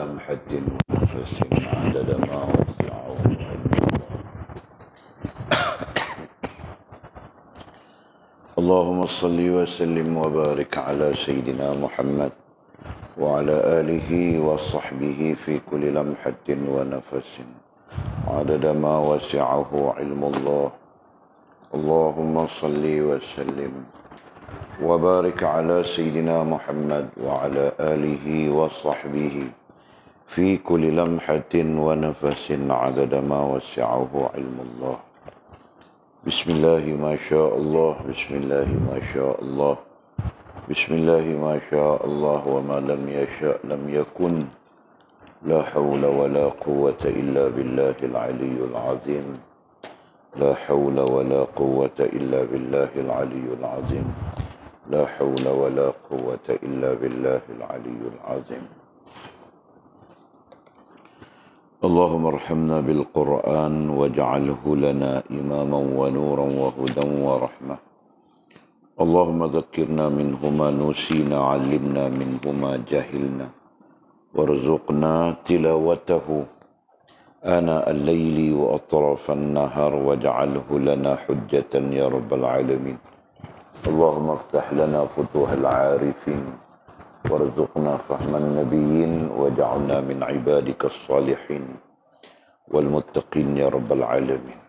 لمحة ونفس عدد ما وسعه علم الله. اللهم صل وسلم وبارك على سيدنا محمد وعلى آله وصحبه في كل لمحة ونفس عدد ما وسعه علم الله. اللهم صل وسلم وبارك على سيدنا محمد وعلى آله وصحبه في كل لمحة ونفس عدد ما وسعه علم الله. بسم الله ما شاء الله، بسم الله ما شاء الله، بسم الله ما شاء الله، وما لم يشاء لم يكن. لا حول ولا قوة إلا بالله العلي العظيم. لا حول ولا قوة إلا بالله العلي العظيم. لا حول ولا قوة إلا بالله العلي العظيم. اللهم ارحمنا بالقرآن واجعله لنا إماما ونورا وهدى ورحمة. اللهم ذكرنا منه ما نسينا، علمنا منه ما جهلنا، وارزقنا تلاوته آناء الليل وأطراف النهار، واجعله لنا حجة يا رب العالمين. اللهم افتح لنا فتوح العارفين، وارزقنا فهم النبيين، واجعلنا من عبادك الصالحين والمتقين يا رب العالمين.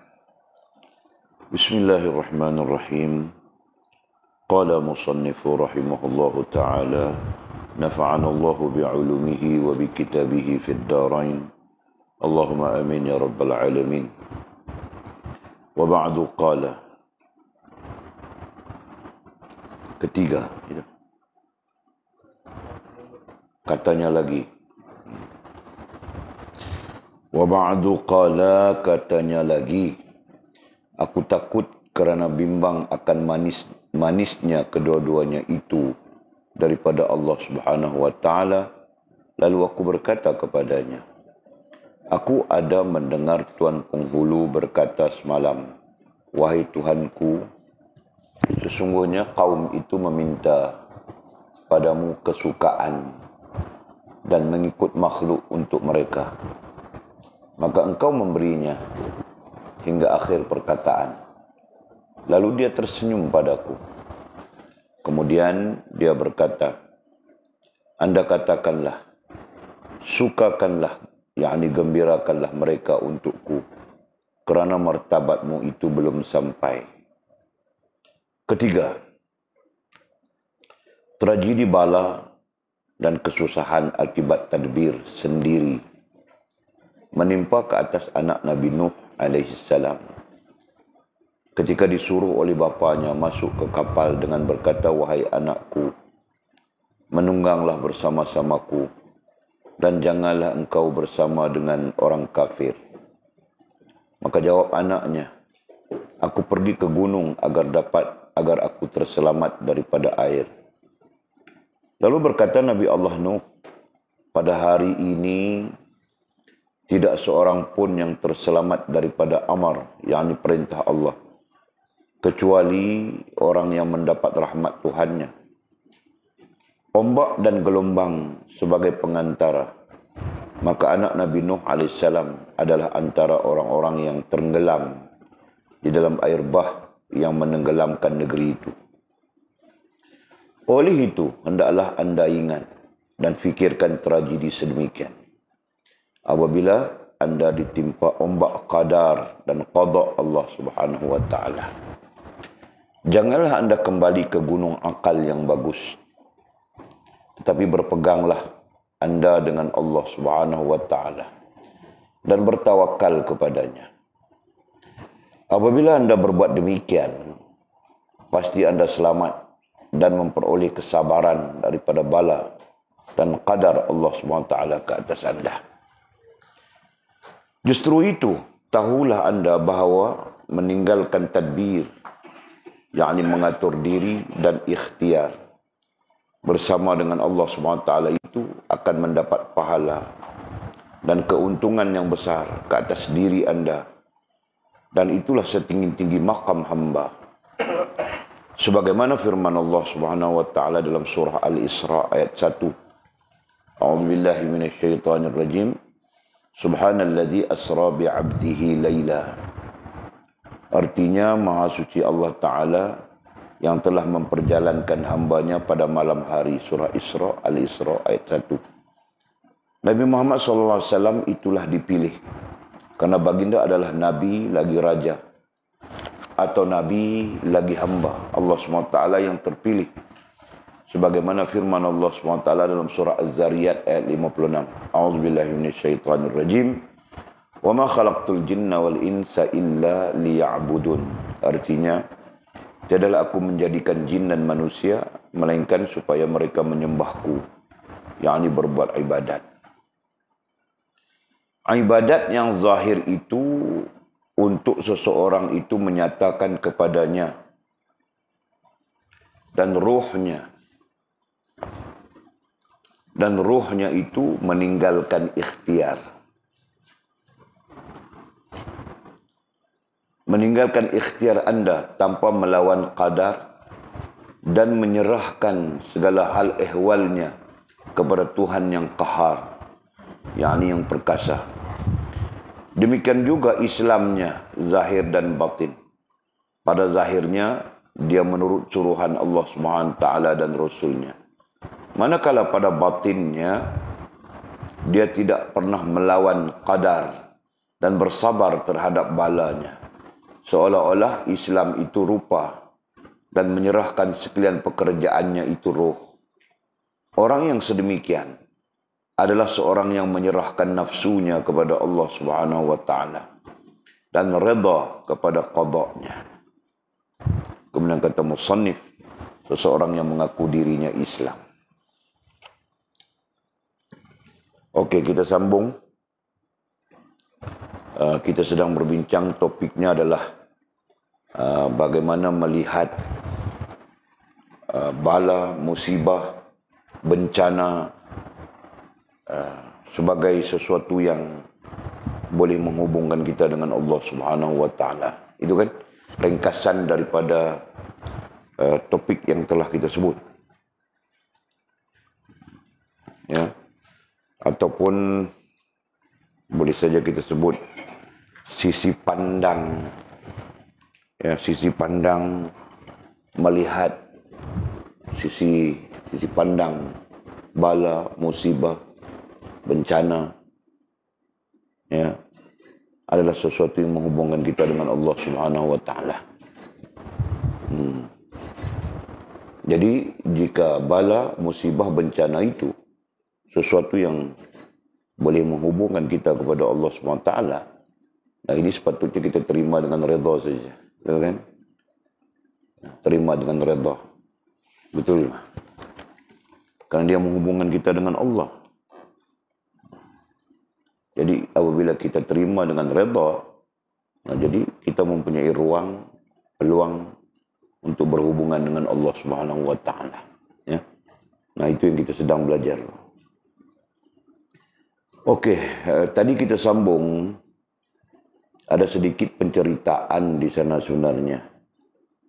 بسم الله الرحمن الرحيم. قال مصنف رحمه الله تعالى: نفعنا الله بعلومه وبكتابه في الدارين، اللهم آمين يا رب العالمين. وبعد قال، ketiga, katanya lagi. Wa ba'du qala, katanya lagi, aku takut kerana bimbang akan manisnya kedua-duanya itu daripada Allah Subhanahu wa taala. Lalu aku berkata kepadanya, aku ada mendengar Tuan Penghulu berkata semalam, wahai Tuhanku, sesungguhnya kaum itu meminta padamu kesukaan dan mengikut makhluk untuk mereka. Maka engkau memberinya hingga akhir perkataan. Lalu dia tersenyum padaku. Kemudian dia berkata, Anda katakanlah, sukakanlah, yakni gembirakanlah mereka untukku, kerana martabatmu itu belum sampai. Ketiga, tragedi bala dan kesusahan akibat tadbir sendiri menimpa ke atas anak Nabi Nuh alaihissalam ketika disuruh oleh bapanya masuk ke kapal dengan berkata, wahai anakku, menungganglah bersama-samaku dan janganlah engkau bersama dengan orang kafir. Maka jawab anaknya, aku pergi ke gunung agar aku terselamat daripada air. Lalu berkata Nabi Allah Nuh, pada hari ini tidak seorang pun yang terselamat daripada amar, yakni perintah Allah, kecuali orang yang mendapat rahmat Tuhannya. Ombak dan gelombang sebagai pengantara. Maka anak Nabi Nuh alaihissalam adalah antara orang-orang yang tenggelam di dalam air bah yang menenggelamkan negeri itu. Oleh itu, hendaklah anda ingat dan fikirkan tragedi sedemikian. Apabila anda ditimpa ombak qadar dan qada Allah Subhanahu wa taala, janganlah anda kembali ke gunung akal yang bagus, tetapi berpeganglah anda dengan Allah Subhanahu wa taala dan bertawakal kepadanya. Apabila anda berbuat demikian, pasti anda selamat dan memperoleh kesabaran daripada bala dan qadar Allah SWT ke atas anda. Justru itu, tahulah anda bahawa meninggalkan tadbir, yakni mengatur diri dan ikhtiar bersama dengan Allah SWT itu akan mendapat pahala dan keuntungan yang besar ke atas diri anda. Dan itulah setinggi-tinggi maqam hamba. Sebagaimana firman Allah Subhanahu wa taala dalam surah Al-Isra ayat 1. A'udzubillahi minasyaitonirrajim. Subhanalladzi asra bi'abdihi laila. Artinya Maha Suci Allah Ta'ala yang telah memperjalankan hambanya pada malam hari. Surah Isra, Al-Isra ayat 1. Nabi Muhammad SAW itulah dipilih. Karena baginda adalah Nabi lagi Raja. Atau Nabi lagi hamba. Allah SWT yang terpilih. Sebagaimana firman Allah SWT dalam surah Az-Zariyat ayat 56. A'udzubillahi minasyaitonirrajim. Wa ma khalaqtul jinna wal insa illa liya'budun. Artinya, tiadalah aku menjadikan jin dan manusia melainkan supaya mereka menyembahku, yakni berbuat ibadat. Ibadat yang zahir itu untuk seseorang itu menyatakan kepadanya dan ruhnya itu meninggalkan ikhtiar. Meninggalkan ikhtiar anda tanpa melawan qadar dan menyerahkan segala hal ehwalnya kepada Tuhan yang qahar, yakni yang perkasa. Demikian juga Islamnya, zahir dan batin. Pada zahirnya, dia menurut suruhan Allah SWT dan Rasulnya. Manakala pada batinnya, dia tidak pernah melawan qadar dan bersabar terhadap balanya. Seolah-olah Islam itu rupa dan menyerahkan sekalian pekerjaannya itu roh. Orang yang sedemikian adalah seorang yang menyerahkan nafsunya kepada Allah Subhanahu wa taala dan redha kepada qadanya. Kemudian kata musannif, seseorang yang mengaku dirinya Islam. Okey, kita sambung. Kita sedang berbincang, topiknya adalah bagaimana melihat bala, musibah, bencana sebagai sesuatu yang boleh menghubungkan kita dengan Allah Subhanahu wa taala. Itu kan ringkasan daripada topik yang telah kita sebut. Ya. Ataupun boleh saja kita sebut sisi pandang, ya, sisi pandang melihat sisi pandang bala, musibah, bencana, ya, adalah sesuatu yang menghubungkan kita dengan Allah Subhanahu wa taala. Jadi jika bala, musibah, bencana itu sesuatu yang boleh menghubungkan kita kepada Allah SWT, nah ini sepatutnya kita terima dengan redha saja, betul kan? Terima dengan redha, betul. Karena dia menghubungkan kita dengan Allah. Jadi apabila kita terima dengan redha, nah jadi kita mempunyai peluang untuk berhubungan dengan Allah Subhanahu wa taala, ya. Nah itu yang kita sedang belajar. Okey, tadi kita sambung, ada sedikit penceritaan di sana sebenarnya.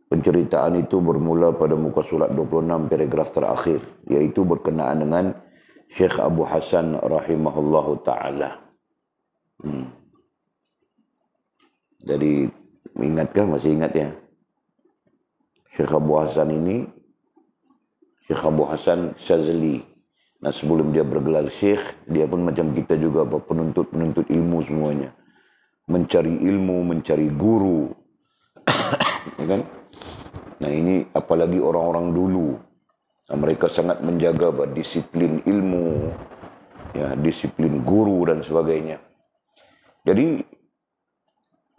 Penceritaan itu bermula pada muka surat 26 paragraf terakhir, iaitu berkenaan dengan Syekh Abu Hasan rahimahullahu ta'ala. Jadi, ingatkah? Masih ingat ya? Syekh Abu Hasan ini, Syekh Abu Hasan Shazali. Nah sebelum dia bergelar syekh, dia pun macam kita juga penuntut ilmu semuanya. Mencari ilmu, mencari guru. Ya kan? Nah ini apalagi orang-orang dulu. Nah, mereka sangat menjaga disiplin ilmu, ya, disiplin guru dan sebagainya. Jadi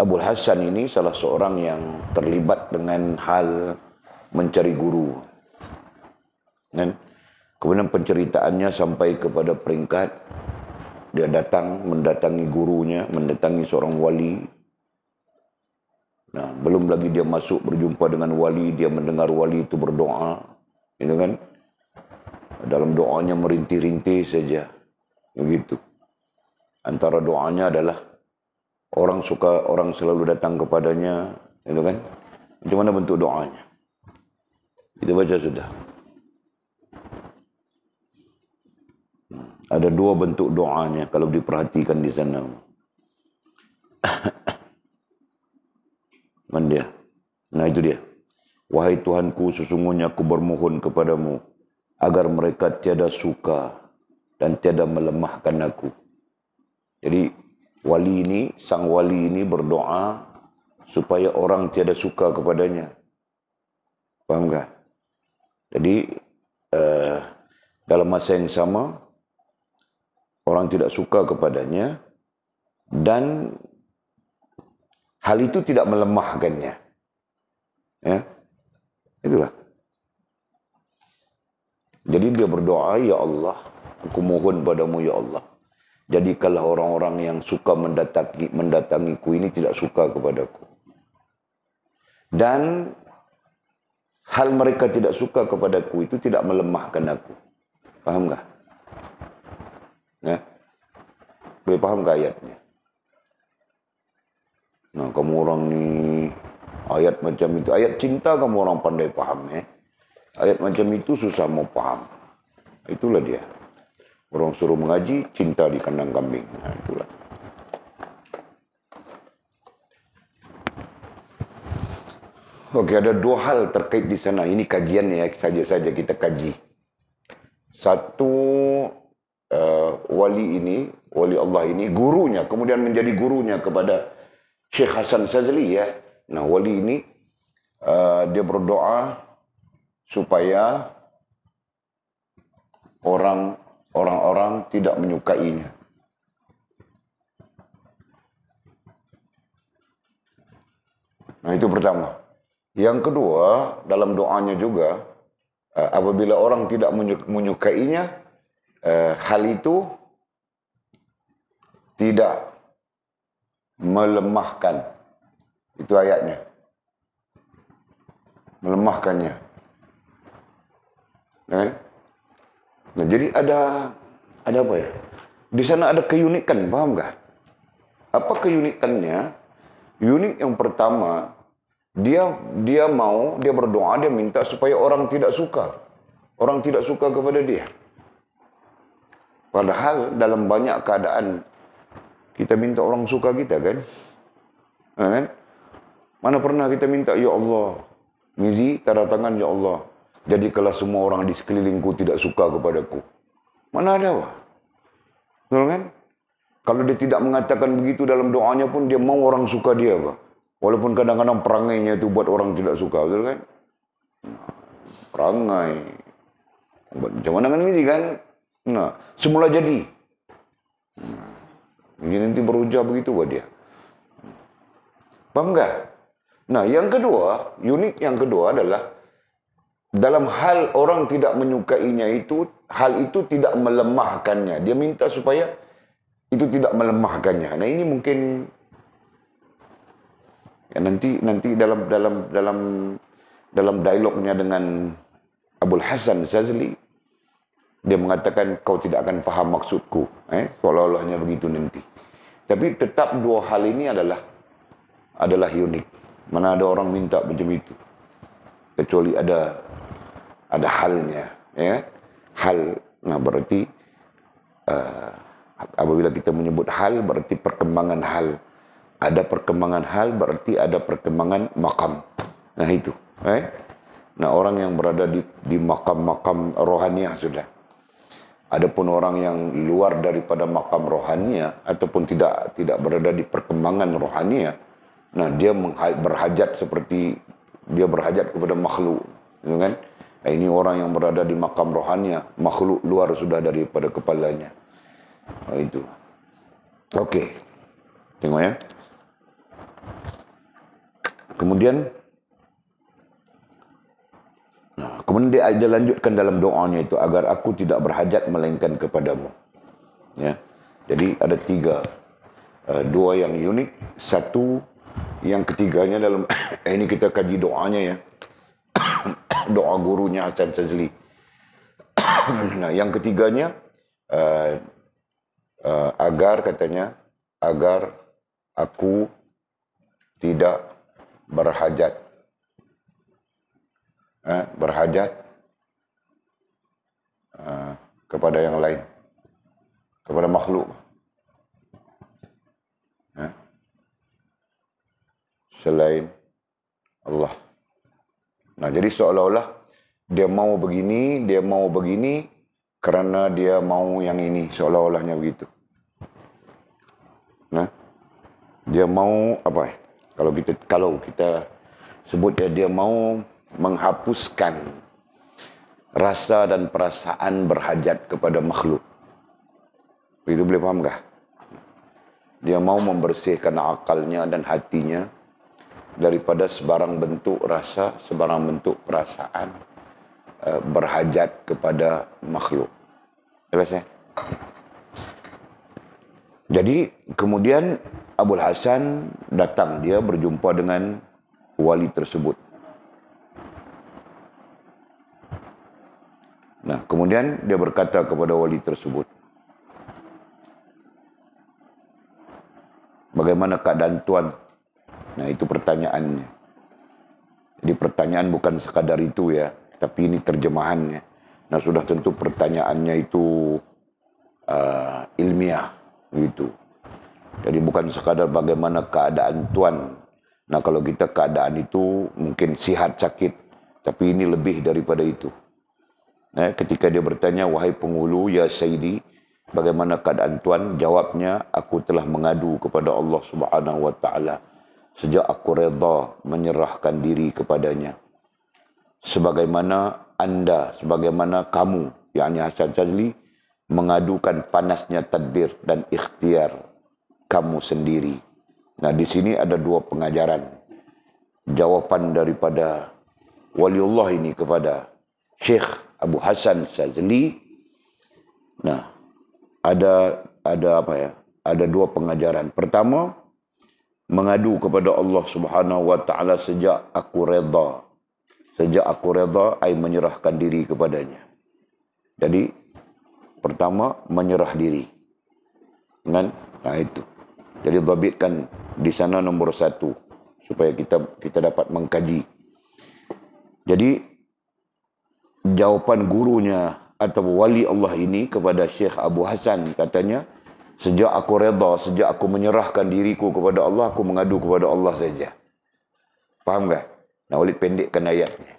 Abu Hasan ini salah seorang yang terlibat dengan hal mencari guru. Kan? Kemudian penceritaannya sampai kepada peringkat dia mendatangi gurunya, mendatangi seorang wali. Nah, belum lagi dia masuk berjumpa dengan wali, dia mendengar wali itu berdoa, gitu kan? Dalam doanya merintih-rintih saja, begitu. Antara doanya adalah orang selalu datang kepadanya, gitu kan? Macam mana bentuk doanya? Kita baca sudah. Ada dua bentuk doanya kalau diperhatikan di sana. Mana dia? Nah itu dia. Wahai Tuhanku, sesungguhnya aku bermohon kepadamu agar mereka tiada suka dan tiada melemahkan aku. Jadi wali ini, sang wali ini berdoa supaya orang tiada suka kepadanya. Faham tak? Jadi dalam masa yang sama orang tidak suka kepadanya dan hal itu tidak melemahkannya. Ya. Itulah. Jadi dia berdoa, ya Allah, aku mohon padamu ya Allah. Jadikanlah orang-orang yang suka mendatangiku ini tidak suka kepadaku. Dan hal mereka tidak suka kepadaku itu tidak melemahkan aku. Faham tak? Ya. Boleh faham tak ayatnya? Nah, kamu orang ni ayat macam itu. Ayat cinta kamu orang pandai faham. Ayat macam itu susah mau faham. Itulah dia. Orang suruh mengaji, cinta di kandang kambing. Nah, itulah. Okey, ada dua hal terkait di sana. Ini kajian ya, saja-saja kita kaji. Satu, wali Allah ini, gurunya, kemudian menjadi gurunya kepada Syekh Hasan Shazali ya. Nah, wali ini, dia berdoa supaya orang-orang tidak menyukainya. Nah, itu pertama. Yang kedua, dalam doanya juga, apabila orang tidak menyukainya, hal itu tidak melemahkan. Itu ayatnya. Melemahkannya. Nah, jadi ada apa ya? Di sana ada keunikan, paham tak? Apa keunikannya? Unik yang pertama, dia berdoa, dia minta supaya orang tidak suka. Orang tidak suka kepada dia. Padahal dalam banyak keadaan kita minta orang suka kita kan? Kan? Mana pernah kita minta, ya Allah, Mizi, tanda tangan, ya Allah, jadikanlah semua orang di sekelilingku tidak suka kepadaku. Mana ada, Pak? Betul kan? Kalau dia tidak mengatakan begitu dalam doanya pun, dia mau orang suka dia, Pak. Walaupun kadang-kadang perangainya itu buat orang tidak suka, betul kan? Nah, perangai. Macam mana kan ini kan? Nah, semula jadi. Nah, nanti berujar begitu buat dia. Paham tak? Nah, yang kedua, unik yang kedua adalah dalam hal orang tidak menyukainya itu, hal itu tidak melemahkannya. Dia minta supaya itu tidak melemahkannya. Nah, ini mungkin ya, nanti dalam dialognya dengan Abul Hasan Shazali, dia mengatakan kau tidak akan faham maksudku. Seolah-olahnya begitu nanti. Tapi tetap dua hal ini adalah unik. Mana ada orang minta macam itu. Kecuali ada halnya. Ya. Hal, nah berarti apabila kita menyebut hal, berarti perkembangan hal. Ada perkembangan hal, berarti ada perkembangan makam. Nah itu. Nah orang yang berada di makam-makam rohaniah sudah. Adapun orang yang luar daripada makam rohaniah ataupun tidak berada di perkembangan rohaniah, nah dia berhajat seperti dia berhajat kepada makhluk, gitu kan? Nah, ini orang yang berada di makam rohaniah, makhluk luar sudah daripada kepalanya. Nah, itu. Okey. Tengok ya. Kemudian dia lanjutkan dalam doanya itu, agar aku tidak berhajat melainkan kepadamu. Ya. Jadi ada tiga, dua yang unik, satu yang ketiganya dalam ini kita kaji doanya ya. Doa gurunya Hasan Shazali. Nah, yang ketiganya agar katanya, agar aku tidak berhajat kepada yang lain. kepada makhluk. Selain Allah. Nah, jadi seolah-olah dia mau begini kerana dia mau yang ini, seolah-olahnya begitu. Nah, dia mau apa? Kalau kita sebut dia mau menghapuskan rasa dan perasaan berhajat kepada makhluk. Itu boleh faham kah? Dia mau membersihkan akalnya dan hatinya daripada sebarang bentuk rasa, sebarang bentuk perasaan berhajat kepada makhluk. Jelas ya? Jadi kemudian Abul Hasan datang, dia berjumpa dengan wali tersebut. Nah, kemudian dia berkata kepada wali tersebut, bagaimana keadaan tuan? Nah, itu pertanyaannya. Jadi pertanyaan bukan sekadar itu ya, tapi ini terjemahannya. Nah, sudah tentu pertanyaannya itu ilmiah gitu. Jadi bukan sekadar bagaimana keadaan tuan. Nah, kalau kita keadaan itu mungkin sihat sakit, tapi ini lebih daripada itu. Nah, ketika dia bertanya, wahai penghulu, ya Sayyidi, bagaimana keadaan tuan? Jawabnya, aku telah mengadu kepada Allah Subhanahu wa taala sejak aku redha menyerahkan diri kepadanya. Sebagaimana anda, sebagaimana kamu, yakni Hasan Shazali, mengadukan panasnya tadbir dan ikhtiar kamu sendiri. Nah, di sini ada dua pengajaran. Jawapan daripada waliullah ini kepada Syekh Abu Hasan Shazali. Nah, ada apa ya? Ada dua pengajaran. Pertama, mengadu kepada Allah Subhanahu wa taala sejak aku redha. Sejak aku redha, ai menyerahkan diri kepadanya. Jadi pertama menyerah diri. Kan? Nah, itu. Jadi dhabitkan di sana nombor 1 supaya kita dapat mengkaji. Jadi jawapan gurunya atau wali Allah ini kepada Syekh Abu Hasan katanya, sejak aku redha, sejak aku menyerahkan diriku kepada Allah, aku mengadu kepada Allah saja. Faham tak? Nah, oleh pendekkan ayatnya.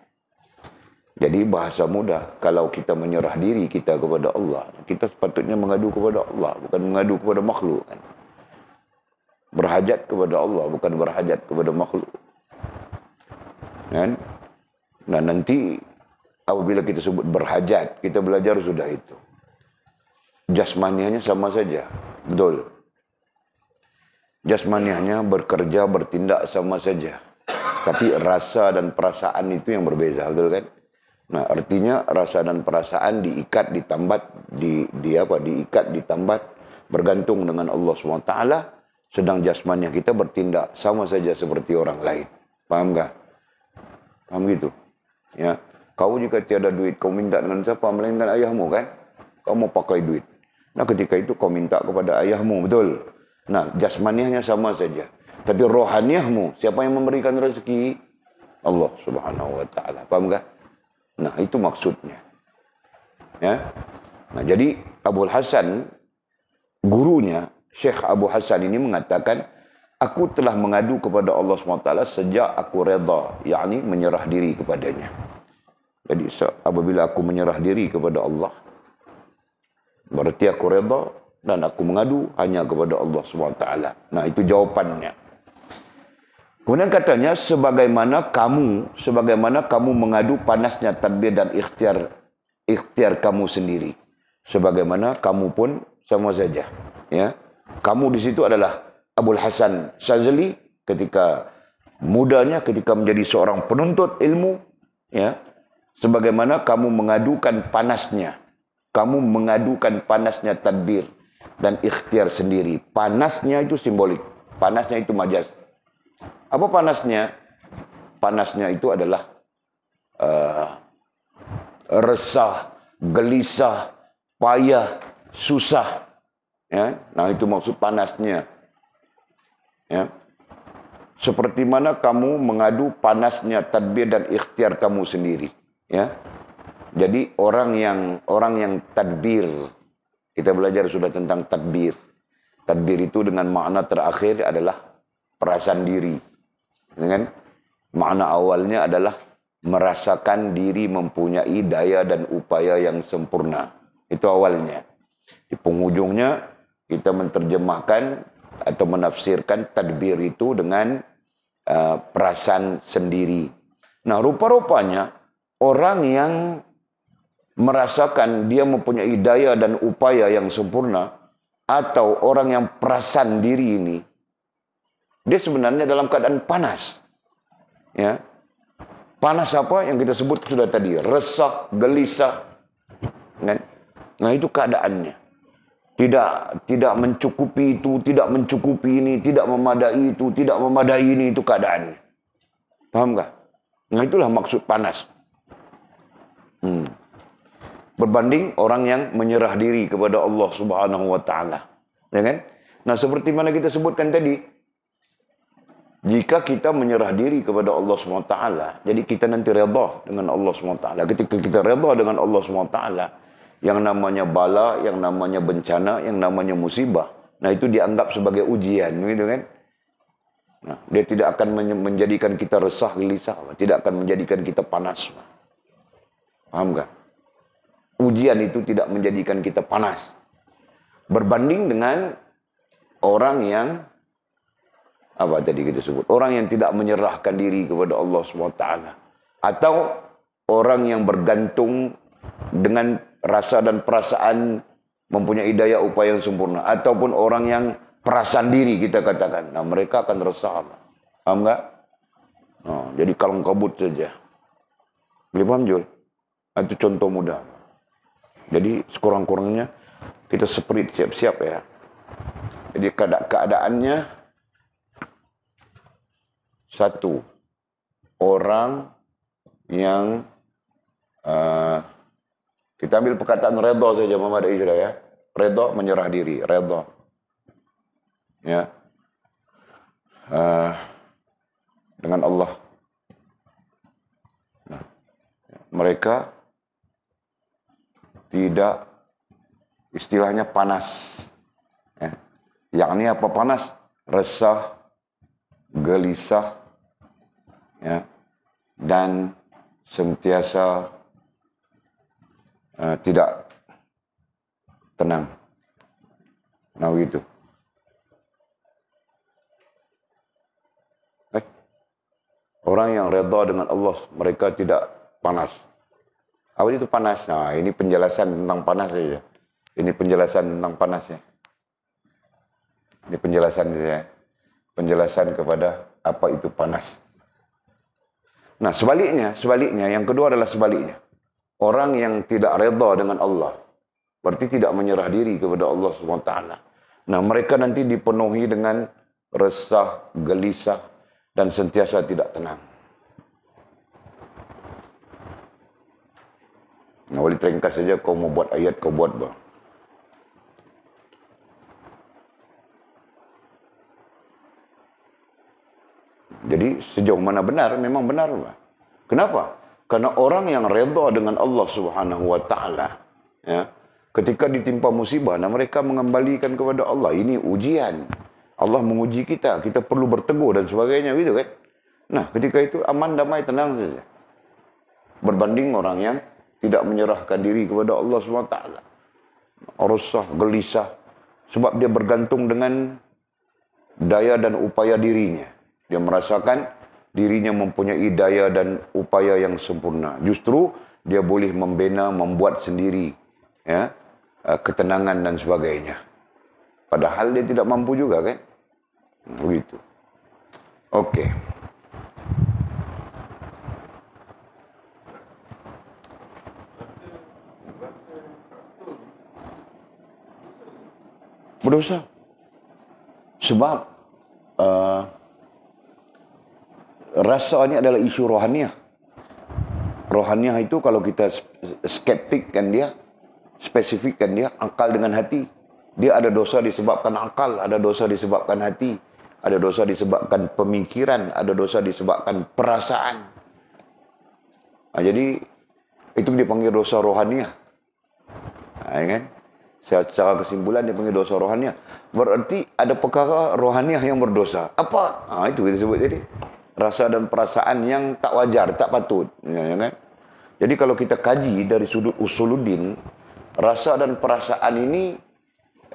Jadi bahasa mudah, kalau kita menyerah diri kita kepada Allah, kita sepatutnya mengadu kepada Allah, bukan mengadu kepada makhluk. Kan? Berhajat kepada Allah, bukan berhajat kepada makhluk. Kan? Nah, nanti apabila kita sebut berhajat, kita belajar sudah itu. Jasmaniahnya sama saja. Betul. Jasmaniahnya bekerja, bertindak sama saja. Tapi rasa dan perasaan itu yang berbeza. Betul kan? Nah, artinya rasa dan perasaan diikat, ditambat, diikat, ditambat, bergantung dengan Allah SWT. Sedang jasmaniah kita bertindak sama saja seperti orang lain. Paham tak? Paham gitu? Ya. Kau jika tiada duit, kau minta dengan siapa? Melainkan ayahmu kan? Kau mau pakai duit. Nah, ketika itu kau minta kepada ayahmu, betul? Nah, jasmaniahnya sama saja. Tapi rohaniahmu, siapa yang memberikan rezeki? Allah Subhanahu wa taala. Paham tak? Nah, itu maksudnya. Ya. Nah, jadi Abul Hasan, gurunya, Syekh Abu Hasan ini mengatakan, aku telah mengadu kepada Allah SWT sejak aku redha, yakni menyerah diri kepadanya. Jadi apabila aku menyerah diri kepada Allah, berarti aku redha dan aku mengadu hanya kepada Allah SWT. Nah, itu jawapannya. Kemudian katanya, sebagaimana kamu mengadu panasnya tadbir dan ikhtiar kamu sendiri. Sebagaimana kamu pun sama saja. Ya. Kamu di situ adalah Abul Hasan Shazali ketika mudanya, ketika menjadi seorang penuntut ilmu. Ya. Sebagaimana kamu mengadukan panasnya tadbir dan ikhtiar sendiri. Panasnya itu simbolik. Panasnya itu majaz. Apa panasnya? Panasnya itu adalah resah, gelisah, payah, susah. Ya? Nah, itu maksud panasnya. Ya. Seperti mana kamu mengadu panasnya tadbir dan ikhtiar kamu sendiri. Ya. Jadi orang yang tadbir, Kita belajar sudah tentang tadbir. Tadbir itu dengan makna terakhir adalah perasaan diri. Dengan makna awalnya adalah merasakan diri mempunyai daya dan upaya yang sempurna. Itu awalnya. Di penghujungnya kita menerjemahkan atau menafsirkan tadbir itu dengan perasaan sendiri. Nah, rupa-rupanya orang yang merasakan dia mempunyai daya dan upaya yang sempurna, atau orang yang perasan diri ini, dia sebenarnya dalam keadaan panas. Ya. Panas apa yang kita sebut sudah tadi, resah, gelisah. Kan? Nah, itu keadaannya. Tidak mencukupi itu, tidak mencukupi ini, tidak memadai itu, tidak memadai ini, itu keadaannya. Paham nggak? Nah, itulah maksud panas. Berbanding orang yang menyerah diri kepada Allah Subhanahu wa taala. Ya kan? Nah, seperti mana kita sebutkan tadi, jika kita menyerah diri kepada Allah Subhanahu wa taala, jadi kita nanti redha dengan Allah Subhanahu wa taala. Ketika kita redha dengan Allah Subhanahu wa taala, yang namanya bala, yang namanya bencana, yang namanya musibah, nah itu dianggap sebagai ujian, gitu kan? Nah, dia tidak akan menjadikan kita resah, gelisah, tidak akan menjadikan kita panas. Paham nggak? Ujian itu tidak menjadikan kita panas. Berbanding dengan orang yang, apa tadi kita sebut? Orang yang tidak menyerahkan diri kepada Allah SWT. Atau orang yang bergantung dengan rasa dan perasaan mempunyai daya upaya yang sempurna. Ataupun orang yang perasaan diri kita katakan. Nah, mereka akan resah. Paham nggak? Nah, jadi kalang kabut saja. Boleh paham, Jul? Itu contoh mudah. Jadi sekurang-kurangnya kita spirit siap-siap ya. Jadi keadaannya satu, orang yang kita ambil perkataan redha saja, Muhammad Ijra ya. Redha, menyerah diri, redha. Ya. Dengan Allah. Nah, mereka tidak, istilahnya panas. Ya. Yakni apa panas? Resah, gelisah, ya, dan sentiasa tidak tenang. Nah, gitu. Orang yang redha dengan Allah, mereka tidak panas. Apa itu panas? Nah, ini penjelasan tentang panas saja. Ini penjelasan tentang panasnya. Ini penjelasan ya. Penjelasan kepada apa itu panas. Nah, sebaliknya, yang kedua adalah sebaliknya. Orang yang tidak redha dengan Allah, berarti tidak menyerah diri kepada Allah SWT. Nah, mereka nanti dipenuhi dengan resah, gelisah, dan sentiasa tidak tenang. Nah, boleh ringkas saja, kau mau buat ayat, kau buat bang. Jadi sejauh mana benar, memang benar bang. Kenapa? Karena orang yang redha dengan Allah Subhanahu wa taala, ya, ketika ditimpa musibah, nah mereka mengembalikan kepada Allah. Ini ujian. Allah menguji kita, kita perlu berteguh dan sebagainya, gitu kan? Nah, ketika itu aman, damai, tenang saja. Berbanding orang yang tidak menyerahkan diri kepada Allah SWT. Resah, gelisah. Sebab dia bergantung dengan daya dan upaya dirinya. Dia merasakan dirinya mempunyai daya dan upaya yang sempurna. Justru dia boleh membina, membuat sendiri, ya, ketenangan dan sebagainya. Padahal dia tidak mampu juga kan? Begitu. Oke. Berdosa. Sebab rasa ini adalah isu rohaniah. Rohaniah itu kalau kita skeptikkan dia, spesifikkan dia, akal dengan hati. Dia ada dosa disebabkan akal, ada dosa disebabkan hati, ada dosa disebabkan pemikiran, ada dosa disebabkan perasaan. Nah, jadi itu dipanggil dosa rohaniah. Nah, kan? Secara kesimpulan dia panggil dosa rohaniah. Berarti ada perkara rohaniah yang berdosa. Apa? Itu kita sebut tadi. Rasa dan perasaan yang tak wajar, tak patut. Ya kan? Jadi kalau kita kaji dari sudut usuluddin, rasa dan perasaan ini,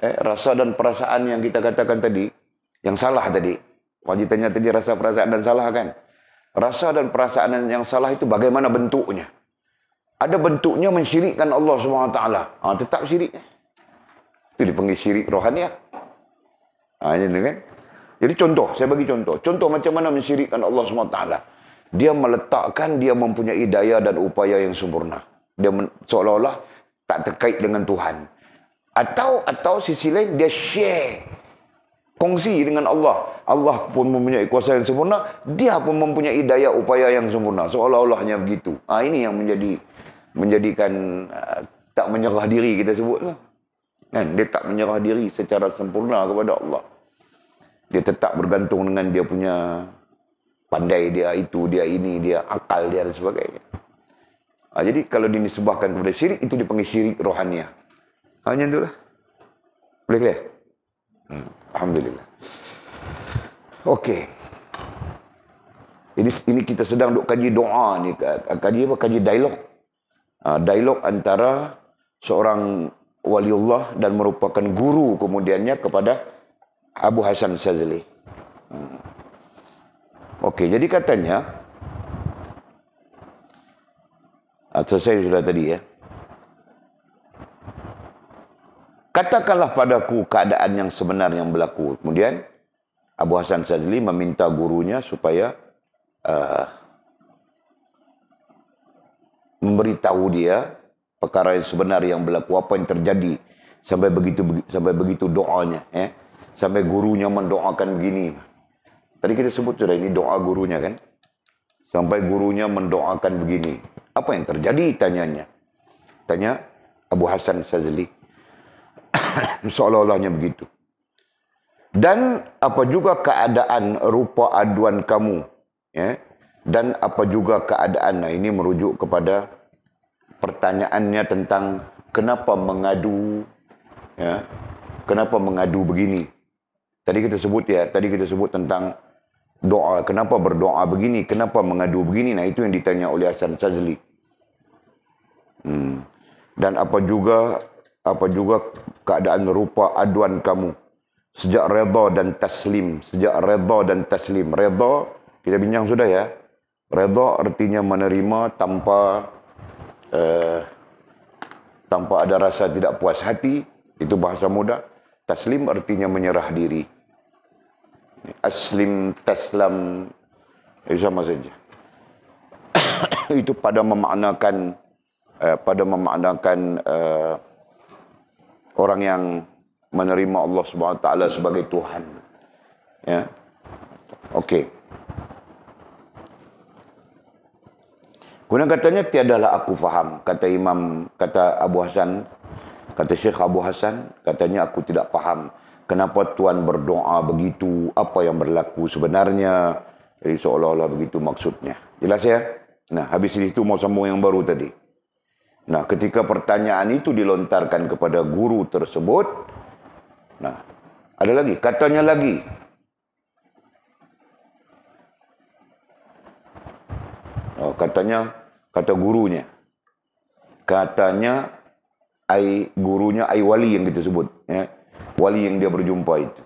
rasa dan perasaan yang kita katakan tadi, yang salah tadi. Wajib tanya tadi rasa, perasaan dan salah kan? Rasa dan perasaan yang salah itu bagaimana bentuknya? Ada bentuknya mensyirikkan Allah SWT. Tetap syirik. Itu dipanggil syirik rohaniah. Ini kan? Jadi contoh, saya bagi contoh. Contoh macam mana mensyirikkan Allah SWT. Dia meletakkan dia mempunyai daya dan upaya yang sempurna. Dia seolah-olah tak terkait dengan Tuhan. Atau sisi lain dia share, kongsi dengan Allah. Allah pun mempunyai kuasa yang sempurna, dia pun mempunyai daya upaya yang sempurna. Seolah-olahnya begitu. Ini yang menjadikan tak menyerah diri kita sebutlah. Kan? Dia tak menyerah diri secara sempurna kepada Allah. Dia tetap bergantung dengan dia punya pandai dia, itu, dia ini, dia akal dia dan sebagainya. Jadi kalau dinisbahkan kepada syirik, itu dipanggil syirik rohaniah. Hanya itulah. Boleh clear? Alhamdulillah. Okey. Ini kita sedang duk kaji doa ni. Kaji apa? Kaji dialog. Dialog antara seorang waliullah dan merupakan guru kemudiannya kepada Abu Hasan Syazali. Okey, jadi katanya, selesai sudah tadi ya. Katakanlah padaku keadaan yang sebenar yang berlaku. Kemudian Abu Hasan Syazali meminta gurunya supaya memberitahu dia perkara yang sebenar yang berlaku, apa yang terjadi sampai begitu doanya, sampai gurunya mendoakan begini. Tadi kita sebut sudah ini doa gurunya kan, sampai gurunya mendoakan begini. Apa yang terjadi? Tanya Abu Hasan Syazali. Seolah-olahnya begitu. Dan apa juga keadaan rupa aduan kamu, dan apa juga keadaan. Ini merujuk kepada pertanyaannya tentang kenapa mengadu, kenapa mengadu begini. Tadi kita sebut tentang doa, kenapa berdoa begini, kenapa mengadu begini. Itu yang ditanya oleh Hasan Syazali. Dan apa juga keadaan rupa aduan kamu sejak redha dan taslim. Redha kita bincang sudah ya. Redha artinya menerima tanpa ada rasa tidak puas hati, itu bahasa mudah. Taslim artinya menyerah diri. Aslim, taslam, itu sama saja. Itu pada memaknakan orang yang menerima Allah SWT sebagai Tuhan. Ya. Okey. Kemudian katanya, tiadalah aku faham. Kata Abu Hasan, kata Syekh Abu Hasan, katanya aku tidak faham. Kenapa Tuhan berdoa begitu? Apa yang berlaku sebenarnya? Jadi seolah-olah begitu maksudnya. Jelas ya? Nah, habis itu mau sambung yang baru tadi. Nah, ketika pertanyaan itu dilontarkan kepada guru tersebut, nah, ada lagi, katanya lagi. Kata gurunya. Katanya, gurunya wali yang kita sebut. Wali yang dia berjumpa itu.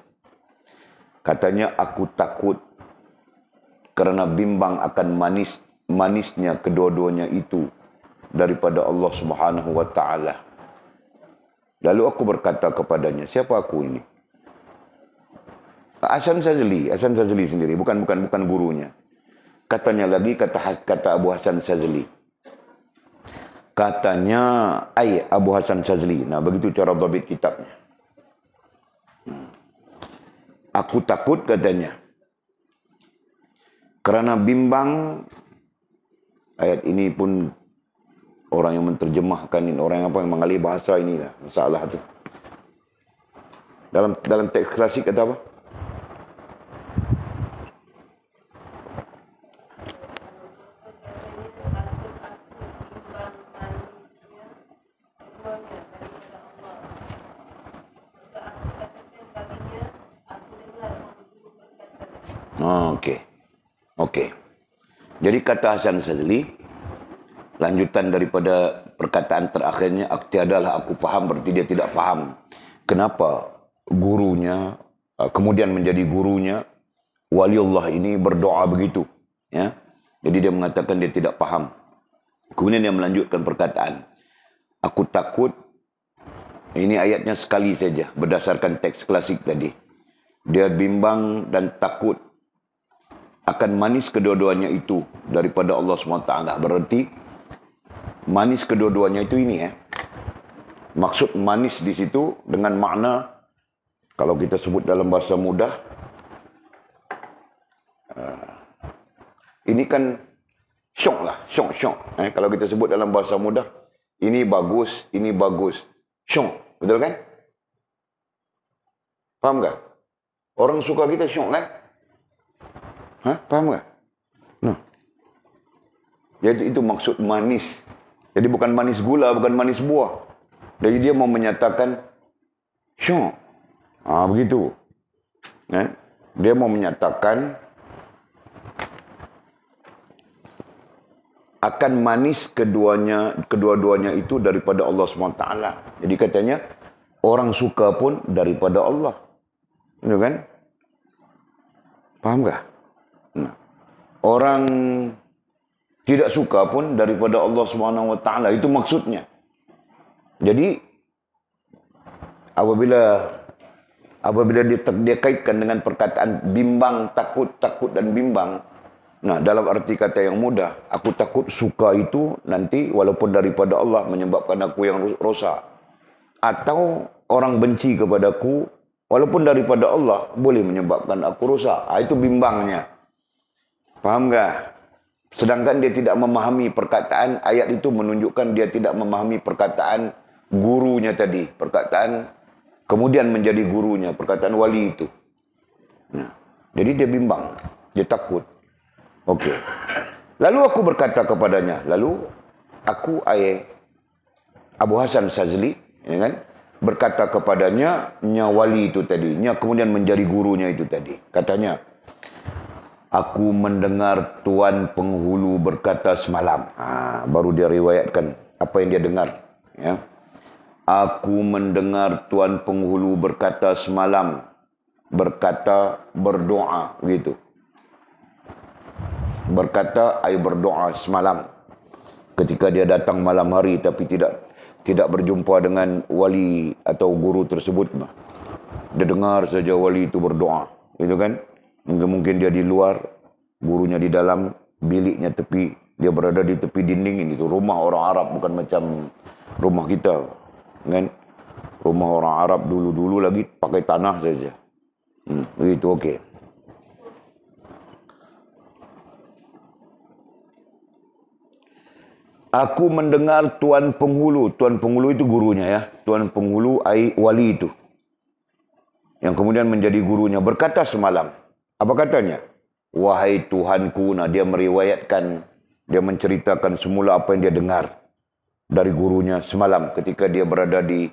Katanya, aku takut kerana bimbang akan manisnya kedua-duanya itu daripada Allah Subhanahu wa taala. Lalu aku berkata kepadanya, siapa aku ini? Hasan Syazali sendiri, bukan gurunya. Katanya lagi, kata Abu Hasan Syazali. Katanya Abu Hasan Syazali. Nah, begitu cara dhabit kitabnya. Aku takut, katanya, kerana bimbang. Ayat ini pun orang yang menterjemahkan ini, orang yang mengalih bahasa inilah masalah tu. Dalam teks klasik kata apa? Okey. Okey. Jadi kata Hasan Shazali, lanjutan daripada perkataan terakhirnya, tiadalah aku faham, berarti dia tidak faham. Kenapa gurunya, kemudian menjadi gurunya, waliullah ini berdoa begitu. Ya? Jadi dia mengatakan dia tidak faham. Kemudian dia melanjutkan perkataan. Aku takut, ini ayatnya sekali saja, berdasarkan teks klasik tadi. Dia bimbang dan takut akan manis kedua-duanya itu daripada Allah SWT. Berarti manis kedua-duanya itu ini ya. Maksud manis di situ dengan makna, kalau kita sebut dalam bahasa mudah, ini kan syok lah, syok. Kalau kita sebut dalam bahasa mudah, ini bagus, syok. Betul kan? Faham tak? Orang suka kita syok kan? Faham tak? Nah. Jadi itu maksud manis. Jadi bukan manis gula, bukan manis buah. Jadi dia mau menyatakan syok. Begitu. Dia mau menyatakan akan manis kedua-duanya itu daripada Allah SWT. Jadi katanya orang suka pun daripada Allah. Itu kan? Faham tak? Nah, orang tidak suka pun daripada Allah SWT. Itu maksudnya. Jadi apabila dia kaitkan dengan perkataan bimbang, takut dan bimbang. Nah, dalam arti kata yang mudah, aku takut suka itu nanti walaupun daripada Allah menyebabkan aku yang rosak. Atau orang benci kepadaku walaupun daripada Allah boleh menyebabkan aku rosak. Itu bimbangnya. Faham tak? Sedangkan dia tidak memahami perkataan, ayat itu menunjukkan dia tidak memahami perkataan gurunya tadi. Perkataan kemudian menjadi gurunya, perkataan wali itu. Nah, jadi dia bimbang, dia takut. Okey. Lalu aku berkata kepadanya, Abu Hasan Shazali, ya kan, berkata kepadanya, wali itu tadi, kemudian menjadi gurunya itu tadi. Katanya, aku mendengar Tuan Penghulu berkata semalam. Baru dia riwayatkan apa yang dia dengar. Ya. Aku mendengar Tuan Penghulu berkata semalam, berdoa, gitu. Berdoa semalam. Ketika dia datang malam hari tapi tidak berjumpa dengan wali atau guru tersebut. Dia dengar saja wali itu berdoa. Gitu kan? Mungkin dia di luar, gurunya di dalam, biliknya tepi. Dia berada di tepi dinding ini. Itu rumah orang Arab, bukan macam rumah kita. Kan? Rumah orang Arab dulu-dulu lagi pakai tanah saja. Begitu, okey. Aku mendengar Tuan Penghulu. Tuan Penghulu itu gurunya ya. Tuan Penghulu wali itu. Yang kemudian menjadi gurunya. Berkata semalam. Apa katanya? Wahai Tuhanku. Nah, dia meriwayatkan. Dia menceritakan semula apa yang dia dengar. Dari gurunya semalam. Ketika dia berada di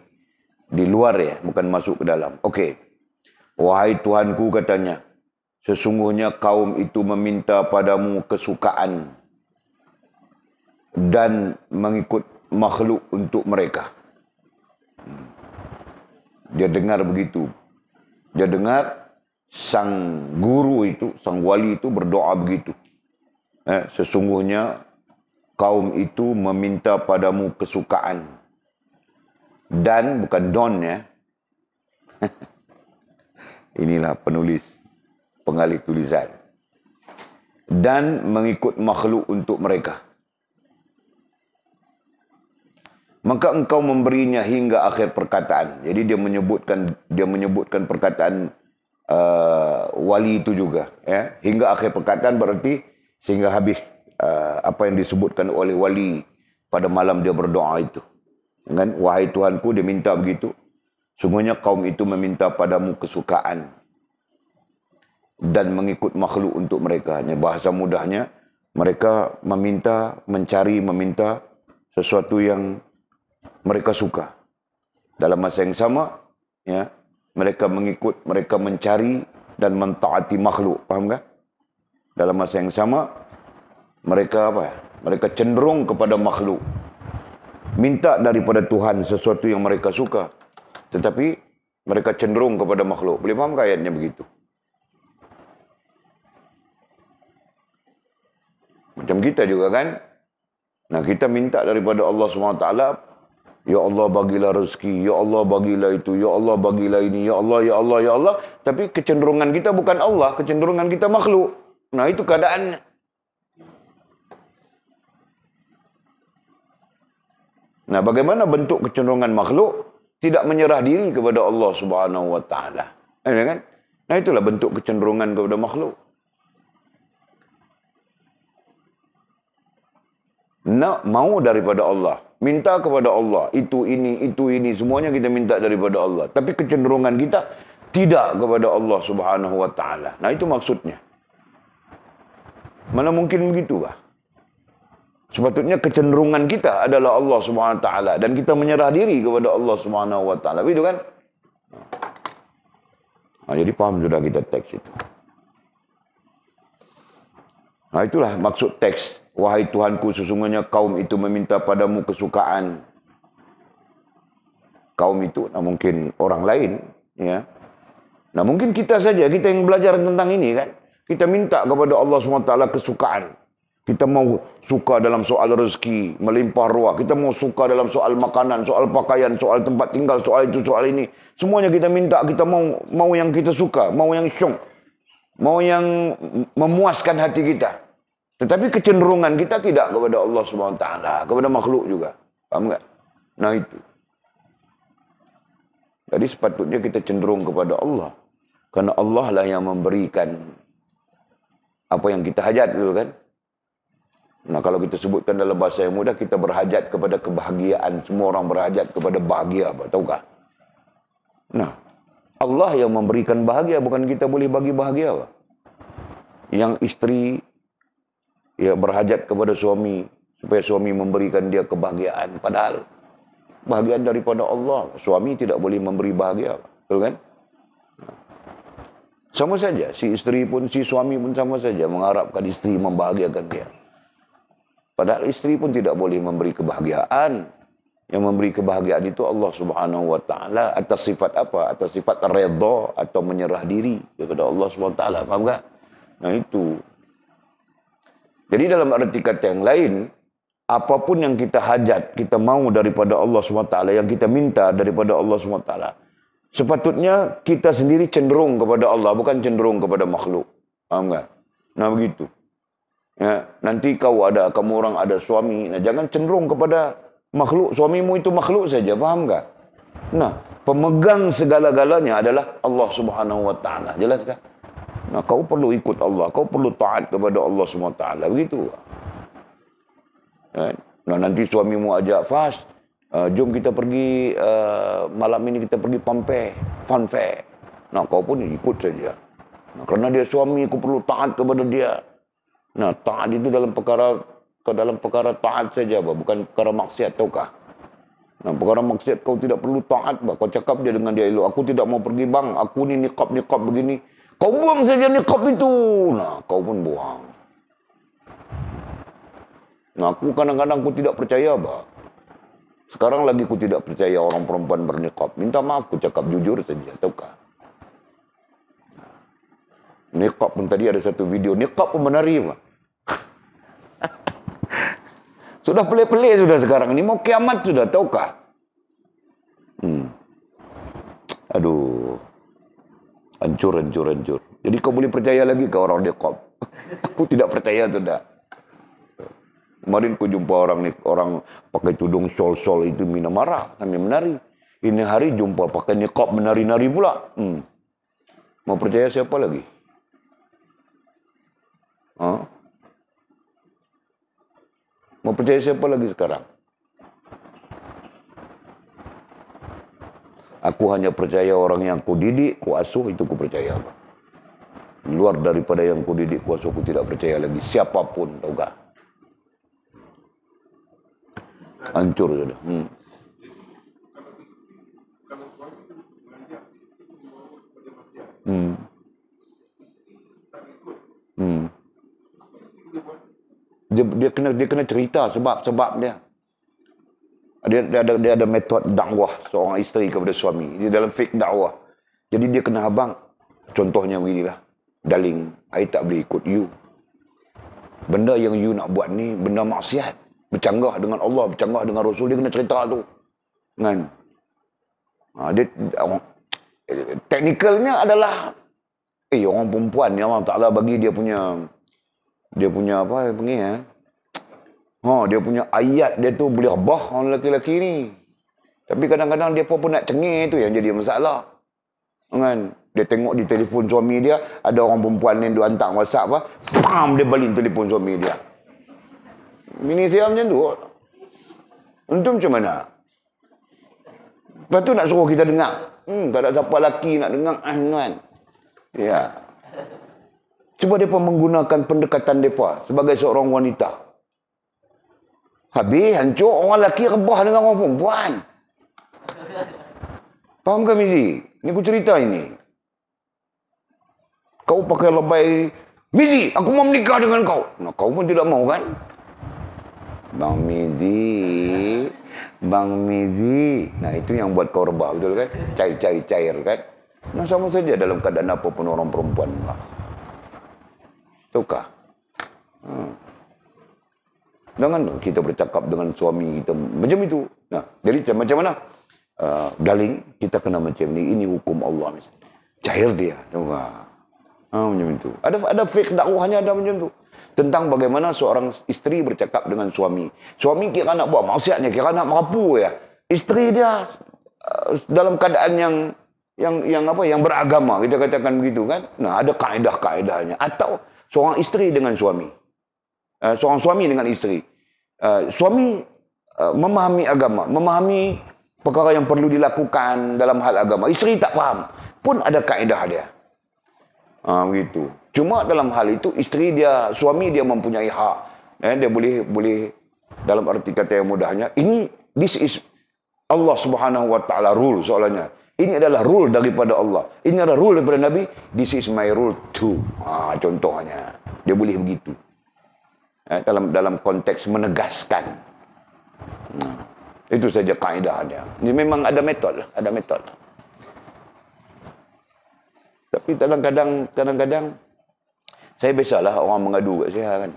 luar ya. Bukan masuk ke dalam. Okey. Wahai Tuhanku katanya. Sesungguhnya kaum itu meminta padamu kesukaan. Dan mengikut makhluk untuk mereka. Dia dengar begitu. Dia dengar sang guru itu, sang wali itu berdoa begitu. Sesungguhnya kaum itu meminta padamu kesukaan. Dan, bukan don ya. Inilah penulis, pengalih tulisan. Dan mengikut makhluk untuk mereka. Maka engkau memberinya hingga akhir perkataan. Jadi dia menyebutkan perkataan wali itu juga. Ya. Hingga akhir perkataan berarti sehingga habis apa yang disebutkan oleh wali pada malam dia berdoa itu. Kan? Wahai Tuhanku, dia minta begitu. Sungguhnya kaum itu meminta padamu kesukaan. Dan mengikut makhluk untuk mereka. Bahasa mudahnya, mereka meminta sesuatu yang mereka suka. Dalam masa yang sama, ya, mereka mencari dan mentaati makhluk. Faham tak? Dalam masa yang sama, mereka apa? Mereka cenderung kepada makhluk. Minta daripada Tuhan sesuatu yang mereka suka. Tetapi mereka cenderung kepada makhluk. Boleh faham ke ayatnya begitu? Macam kita juga kan? Nah, kita minta daripada Allah SWT, ya Allah bagilah rezeki, ya Allah bagilah itu, ya Allah bagilah ini, ya Allah, ya Allah, ya Allah. Tapi kecenderungan kita bukan Allah, kecenderungan kita makhluk. Nah, itu keadaannya. Nah, bagaimana bentuk kecenderungan makhluk? Tidak menyerah diri kepada Allah Subhanahu wa taala. Kan? Nah, itulah bentuk kecenderungan kepada makhluk. Nak mau daripada Allah, minta kepada Allah, itu ini semuanya kita minta daripada Allah. Tapi kecenderungan kita tidak kepada Allah Subhanahu wa taala. Nah, itu maksudnya. Mana mungkin begitu kah? Sepatutnya kecenderungan kita adalah Allah Subhanahu wa taala dan kita menyerah diri kepada Allah Subhanahu wa taala. Begitu kan? Nah, jadi paham sudah kita teks itu. Nah, itulah maksud teks. Wahai Tuhanku, sesungguhnya kaum itu meminta padamu kesukaan. Kaum itu, nah mungkin orang lain, ya. Nah mungkin kita saja, kita yang belajar tentang ini kan. Kita minta kepada Allah SWT kesukaan. Kita mau suka dalam soal rezeki, melimpah ruah. Kita mau suka dalam soal makanan, soal pakaian, soal tempat tinggal, soal itu, soal ini. Semuanya kita minta, kita mau yang kita suka, mau yang syok, mau yang memuaskan hati kita. Tetapi kecenderungan kita tidak kepada Allah SWT, kepada makhluk juga. Paham tak? Nah itu. Jadi sepatutnya kita cenderung kepada Allah. Karena Allah lah yang memberikan apa yang kita hajat dulu kan. Nah kalau kita sebutkan dalam bahasa yang mudah, kita berhajat kepada kebahagiaan. Semua orang berhajat kepada bahagia, apa? Tahukah? Nah, Allah yang memberikan bahagia, bukan kita boleh bagi bahagia, apa? Yang istri ya berhajat kepada suami, supaya suami memberikan dia kebahagiaan. Padahal bahagian daripada Allah. Suami tidak boleh memberi bahagia, betul kan? Sama saja, si istri pun, si suami pun sama saja mengharapkan istri membahagiakan dia. Padahal istri pun tidak boleh memberi kebahagiaan. Yang memberi kebahagiaan itu Allah Subhanahu wa taala atas sifat apa? Atas sifat redha atau menyerah diri kepada Allah Subhanahu wa taala. Faham tak? Nah itu. Jadi dalam arti kata yang lain, apapun yang kita hajat, kita mau daripada Allah Subhanahu wa taala, yang kita minta daripada Allah Subhanahu wa taala, sepatutnya kita sendiri cenderung kepada Allah, bukan cenderung kepada makhluk. Faham tak? Nah begitu. Ya, nanti kamu orang ada suami, nah jangan cenderung kepada makhluk, suamimu itu makhluk saja, faham tak? Nah, pemegang segala-galanya adalah Allah Subhanahu wa taala. Jelas tak? Nah, kau perlu ikut Allah, kau perlu taat kepada Allah Subhanahu wa taala, begitu. Nah, nanti suamimu ajak fast, jom kita pergi malam ini kita pergi fun fair. Nah, kau pun ikut saja. Nah, karena dia suami, kau perlu taat kepada dia. Nah, taat itu dalam perkara taat saja, bukan perkara maksiat, tahukah? Nah, perkara maksiat kau tidak perlu taat, kau cakap dia dengan dia elok. Aku tidak mau pergi bang, aku ni niqab begini. Kau buang saja niqab itu. Nah, kau pun buang. Nah, aku kadang-kadang aku tidak percaya, Sekarang lagi aku tidak percaya orang perempuan berniqab. Minta maaf, aku cakap jujur saja, tahukah? Niqab pun tadi ada satu video, niqab pun menari, Sudah pelik-pelik sudah sekarang ini, mau kiamat sudah, tahukah? Aduh. Hancur. Jadi kau boleh percaya lagi ke orang niqab? Aku tidak percaya sudah. Kemarin aku jumpa orang pakai tudung sol itu marah sambil menari. Ini hari jumpa pakai niqab menari-nari pula. Mau percaya siapa lagi? Mau percaya siapa lagi sekarang? Aku hanya percaya orang yang ku didik, ku asuh, itu ku percaya. Luar daripada yang ku didik, ku asuh, ku tidak percaya lagi. Siapapun, tahu tak? Hancur sudah. Dia kena cerita sebab dia. Dia ada metod dakwah seorang isteri kepada suami. Dia dalam fik dakwah. Jadi dia kena abang. Contohnya beginilah. Darling, I tak boleh ikut you. Benda yang you nak buat ni, benda maksiat. Bercanggah dengan Allah, bercanggah dengan Rasul. Dia kena cerita tu. Kan? Teknikalnya adalah orang perempuan ni Allah Ta'ala bagi dia punya apa dia panggil dia punya ayat dia tu boleh rebah orang lelaki-lelaki ni. Tapi kadang-kadang dia pun nak cengih tu yang jadi masalah. Kan? Dia tengok di telefon suami dia, ada orang perempuan ni dia hantar WhatsApp pam, dia balik telefon suami dia. Bini saya macam tu. Untung macam mana? Lepas tu nak suruh kita dengar. Tak ada siapa lelaki nak dengar. Kan? Ya. Cuba mereka menggunakan pendekatan mereka sebagai seorang wanita. Habis hancur orang lelaki rebah dengan orang perempuan. Faham ke Mizi? Ni aku cerita ini. Kau pakai lebay, Mizi, aku mau menikah dengan kau. Nah, kau pun tidak mau kan? Bang Mizi. Nah, itu yang buat kau rebah, betul kan? Cair kan? Nah, sama saja dalam keadaan apapun orang perempuan. Tahukah? Jangan kita bercakap dengan suami kita macam itu. Nah, jadi macam mana? Darling, kita kena macam ni. Ini hukum Allah. Cair dia. Macam itu. Ada fake dakwahnya ada macam tu. Tentang bagaimana seorang isteri bercakap dengan suami. Suami kira nak buat maksiatnya, kira nak merapu ya. Isteri dia dalam keadaan yang beragama, kita katakan begitu kan. Nah, ada kaedah-kaedahnya. Atau seorang isteri dengan suami. Seorang suami dengan isteri. Suami memahami agama, memahami perkara yang perlu dilakukan dalam hal agama. Isteri tak faham, pun ada kaedah dia. Begitu. Cuma dalam hal itu suami dia mempunyai hak. Dia boleh dalam arti kata yang mudahnya, this is Allah Subhanahu wa taala rule soalannya. Ini adalah rule daripada Allah. Ini adalah rule daripada Nabi. This is my rule too. Contohnya, dia boleh begitu. Dalam konteks menegaskan. Itu saja kaedahnya. Ini memang ada metod. Tapi kadang-kadang saya biasalah orang mengadu kat saya kan.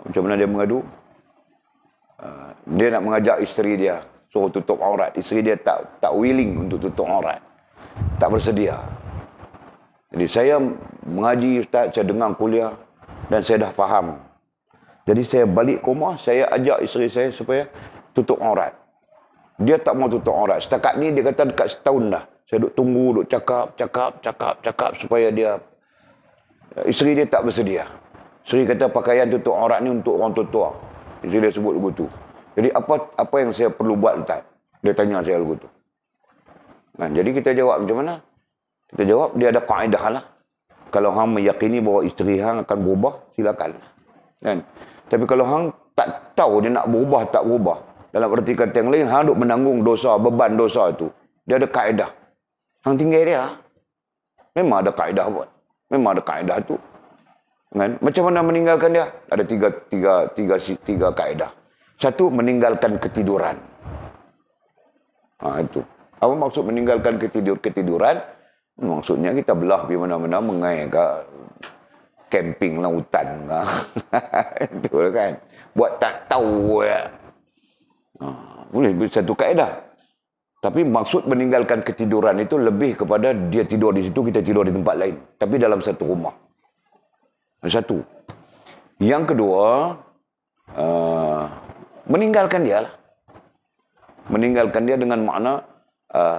Macam mana dia mengadu? Dia nak mengajak isteri dia suruh tutup aurat. Isteri dia tak willing untuk tutup aurat. Tak bersedia. Jadi saya mengaji Ustaz, saya dengar kuliah dan saya dah faham. Jadi saya balik ke rumah, saya ajak isteri saya supaya tutup aurat. Dia tak mau tutup aurat. Setakat ni dia kata dekat setahun dah. Saya duk tunggu, duk cakap supaya dia, isteri dia tak bersedia. Isteri kata pakaian tutup aurat ni untuk orang tua-tua. Isteri dia sebut begitu. Jadi apa yang saya perlu buat Ustaz? Dia tanya saya begitu. Jadi kita jawab macam mana? Kita jawab, dia ada kaedah lah. Kalau hang meyakini bahawa isteri hang akan berubah, silakan. Kan? Tapi kalau hang tak tahu dia nak berubah, tak berubah. Dalam arti kata yang lain, hang duk menanggung dosa, beban dosa itu. Dia ada kaedah. Hang tinggal dia. Memang ada kaedah buat. Memang ada kaedah tu. Kan? Macam mana meninggalkan dia? Ada tiga kaedah. Satu, meninggalkan ketiduran. Itu. Apa maksud meninggalkan ketiduran? Maksudnya kita belah pergi mana-mana mengai ke camping lautan ke. Itu kan. Buat tak tahu ya. Boleh satu kaedah. Tapi maksud meninggalkan ketiduran itu lebih kepada dia tidur di situ, kita tidur di tempat lain. Tapi dalam satu rumah. Satu. Yang kedua, meninggalkan dia lah. Meninggalkan dia dengan makna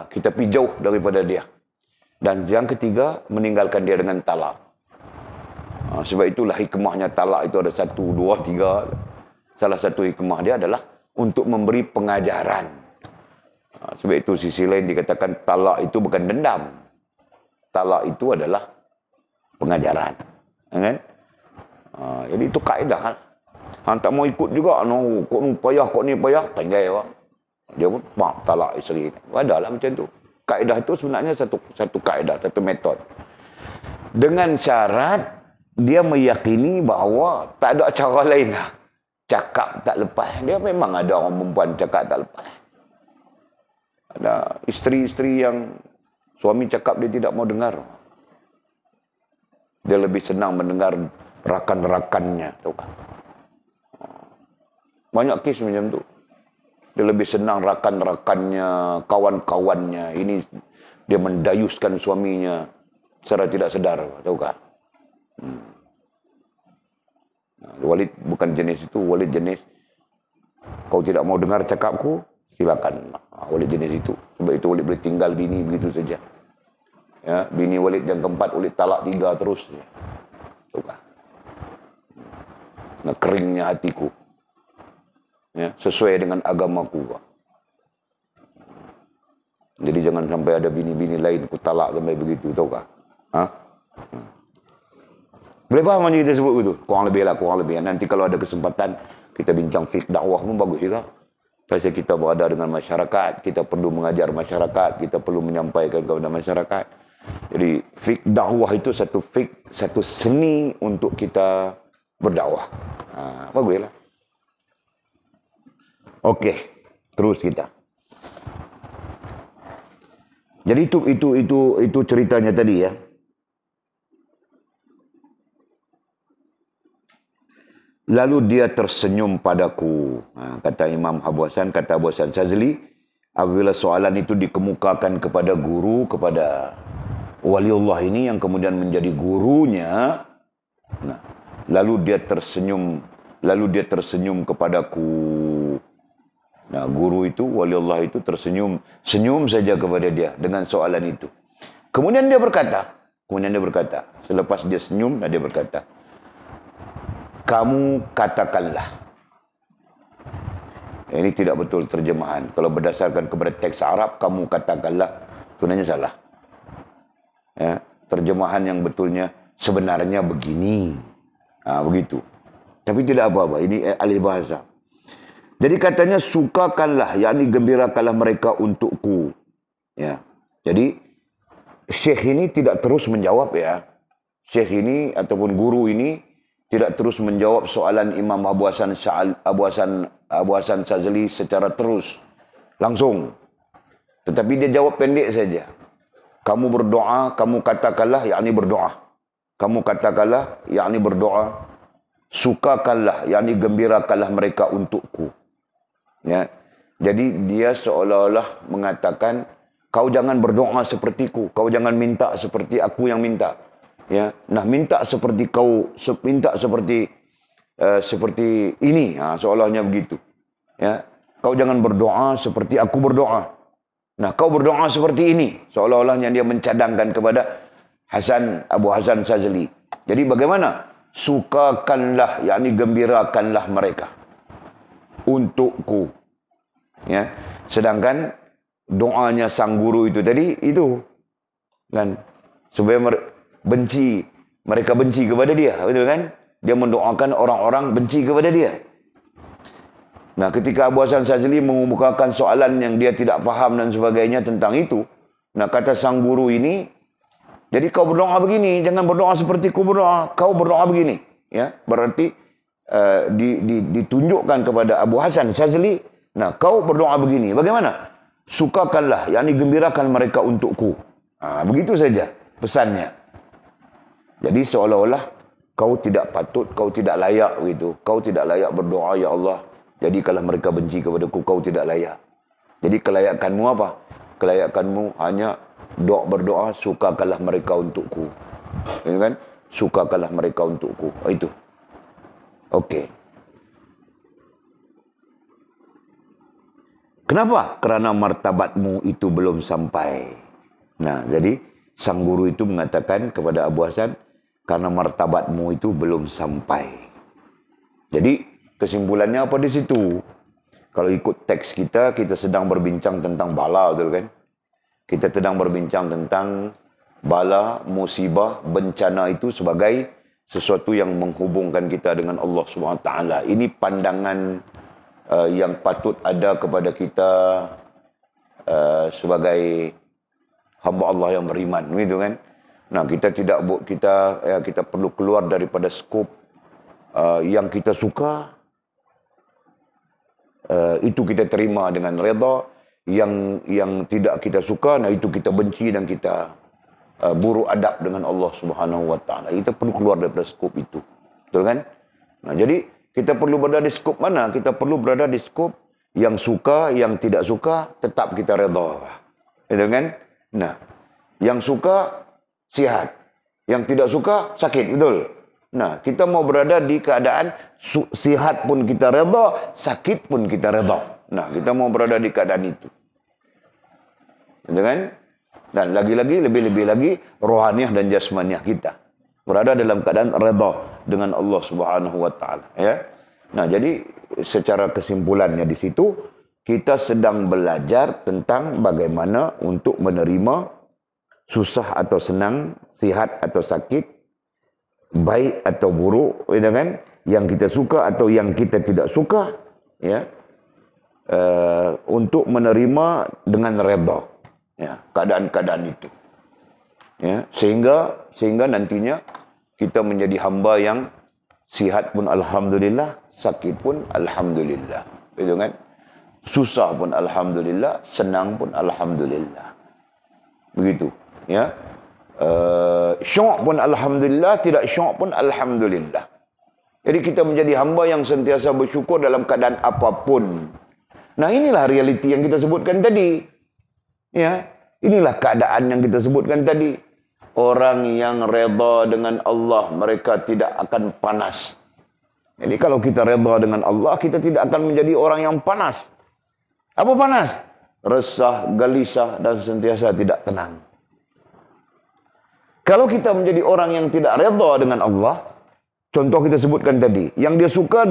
kita pergi jauh daripada dia. Dan yang ketiga, meninggalkan dia dengan talak. Sebab itulah hikmahnya talak itu ada 1, 2, 3. Salah satu hikmah dia adalah untuk memberi pengajaran. Sebab itu sisi lain dikatakan talak itu bukan dendam. Talak itu adalah pengajaran. Kan? Jadi itu kaedah. Hang tak mau ikut juga. Kok ni payah. Tinggal awak. Dia pun talak isteri. Adalah macam tu. Kaedah itu sebenarnya satu kaedah, satu metod. Dengan syarat dia meyakini bahawa tak ada cara lain lah. Cakap tak lepas. Dia memang ada orang perempuan cakap tak lepas. Ada isteri-isteri yang suami cakap dia tidak mau dengar. Dia lebih senang mendengar rakan-rakannya. Tahu tak? Banyak kes macam tu. Dia lebih senang rakan-rakannya, kawan-kawannya. Ini dia mendayuskan suaminya secara tidak sedar. Tahu tak? Walid bukan jenis itu. Walid jenis, kau tidak mau dengar cakapku, silakan. Walid jenis itu. Sebab itu Walid boleh tinggal bini begitu saja. Ya, bini Walid yang keempat, Walid talak 3 terus. Tahu tak? Keringnya hatiku. Ya, sesuai dengan agamaku. Jadi jangan sampai ada bini-bini lain ku talak sampai begitu, tahu tak? Ha? Boleh faham macam kita sebut begitu? Kurang lebih lah, kurang lebih. Nanti kalau ada kesempatan, kita bincang fiqh dakwah pun bagus juga. Pasal kita berada dengan masyarakat, kita perlu mengajar masyarakat, kita perlu menyampaikan kepada masyarakat. Jadi fiqh dakwah itu satu seni untuk kita berdakwah. Baguslah. Okey, terus kita. Jadi itu ceritanya tadi ya. Lalu dia tersenyum padaku. Kata Imam Abu Hasan, kata Abu Hasan Shazali, apabila soalan itu dikemukakan kepada guru, kepada waliullah ini yang kemudian menjadi gurunya, lalu dia tersenyum kepadaku. Nah, guru itu, waliullah itu senyum saja kepada dia dengan soalan itu. Kemudian dia berkata, selepas dia senyum, dia berkata, kamu katakanlah. Ini tidak betul terjemahan. Kalau berdasarkan kepada teks Arab, kamu katakanlah, sebenarnya salah. Ya, terjemahan yang betulnya sebenarnya begini. Begitu. Tapi tidak apa-apa. Ini alih bahasa. Jadi katanya sukakanlah, yakni gembirakanlah mereka untukku. Ya. Jadi syekh ini tidak terus menjawab ya. Syekh ini ataupun guru ini tidak terus menjawab soalan Imam Abu Hasan Shazali secara terus langsung. Tetapi dia jawab pendek saja. Kamu berdoa, kamu katakanlah, yakni berdoa. Kamu katakanlah, yakni berdoa. Sukakanlah, yakni gembirakanlah mereka untukku. Ya. Jadi dia seolah-olah mengatakan, kau jangan berdoa sepertiku, kau jangan minta seperti aku yang minta. Ya, nah minta seperti kau, minta seperti ini, seolahnya begitu. Ya, kau jangan berdoa seperti aku berdoa. Nah, kau berdoa seperti ini, seolah-olahnya dia mencadangkan kepada Abu Hasan Shazali. Jadi bagaimana? Sukakanlah, yakni gembirakanlah mereka untukku. Ya, sedangkan doanya sang guru itu tadi itu kan supaya mereka benci kepada dia, betul kan? Dia mendoakan orang-orang benci kepada dia. Nah, ketika Abu Hasan Shazali mengemukakan soalan yang dia tidak faham dan sebagainya tentang itu, nah kata sang guru ini, jadi kau berdoa begini, jangan berdoa seperti ku berdoa, kau berdoa begini. Ya, berarti ditunjukkan kepada Abu Hasan Shazali, nah kau berdoa begini, bagaimana? Sukakanlah, yakni gembirakan mereka untukku. Begitu saja pesannya. Jadi seolah-olah kau tidak patut, kau tidak layak begitu. Kau tidak layak berdoa, ya Allah. Jadi kalau mereka benci kepadaku, kau tidak layak. Jadi kelayakanmu apa? Kelayakanmu hanya berdoa, sukakanlah mereka untukku. Ya kan? Sukakanlah mereka untukku. Itu. Okey. Kenapa? Kerana martabatmu itu belum sampai. Nah, jadi sang guru itu mengatakan kepada Abu Hasan, karena martabatmu itu belum sampai. Jadi kesimpulannya apa di situ? Kalau ikut teks kita sedang berbincang tentang bala, betul kan? Kita sedang berbincang tentang bala, musibah, bencana itu sebagai sesuatu yang menghubungkan kita dengan Allah SWT. Ini pandangan yang patut ada kepada kita sebagai hamba Allah yang beriman, begitu kan? Nah, kita perlu keluar daripada skop yang kita suka, itu kita terima dengan redha, yang tidak kita suka, nah itu kita benci dan kita buruk adab dengan Allah Subhanahu wa taala. Kita perlu keluar daripada skop itu. Betul kan? Nah, jadi kita perlu berada di skop mana? Kita perlu berada di skop yang suka, yang tidak suka, tetap kita redha. Betul kan? Nah, yang suka sihat, yang tidak suka sakit, betul? Nah, kita mau berada di keadaan sihat pun kita redha, sakit pun kita redha. Nah, kita mau berada di keadaan itu. Betul kan? Dan lagi-lagi, lebih-lebih lagi, rohaniah dan jasmaniah kita berada dalam keadaan redha dengan Allah Subhanahu wa taala, ya. Nah, jadi secara kesimpulannya di situ kita sedang belajar tentang bagaimana untuk menerima susah atau senang, sihat atau sakit, baik atau buruk, ya kan? Yang kita suka atau yang kita tidak suka, ya. Untuk menerima dengan redha, ya, keadaan-keadaan itu, ya, sehingga nantinya kita menjadi hamba yang sihat pun alhamdulillah, sakit pun alhamdulillah, gitu kan? Susah pun alhamdulillah, senang pun alhamdulillah, begitu, ya. Syok pun alhamdulillah, tidak syok pun alhamdulillah. Jadi kita menjadi hamba yang sentiasa bersyukur dalam keadaan apapun. Nah, inilah realiti yang kita sebutkan tadi. Ya, inilah keadaan yang kita sebutkan tadi. Orang yang redha dengan Allah, mereka tidak akan panas. Jadi kalau kita redha dengan Allah, kita tidak akan menjadi orang yang panas. Apa panas? Resah, gelisah, dan sentiasa tidak tenang. Kalau kita menjadi orang yang tidak redha dengan Allah, contoh kita sebutkan tadi, yang dia suka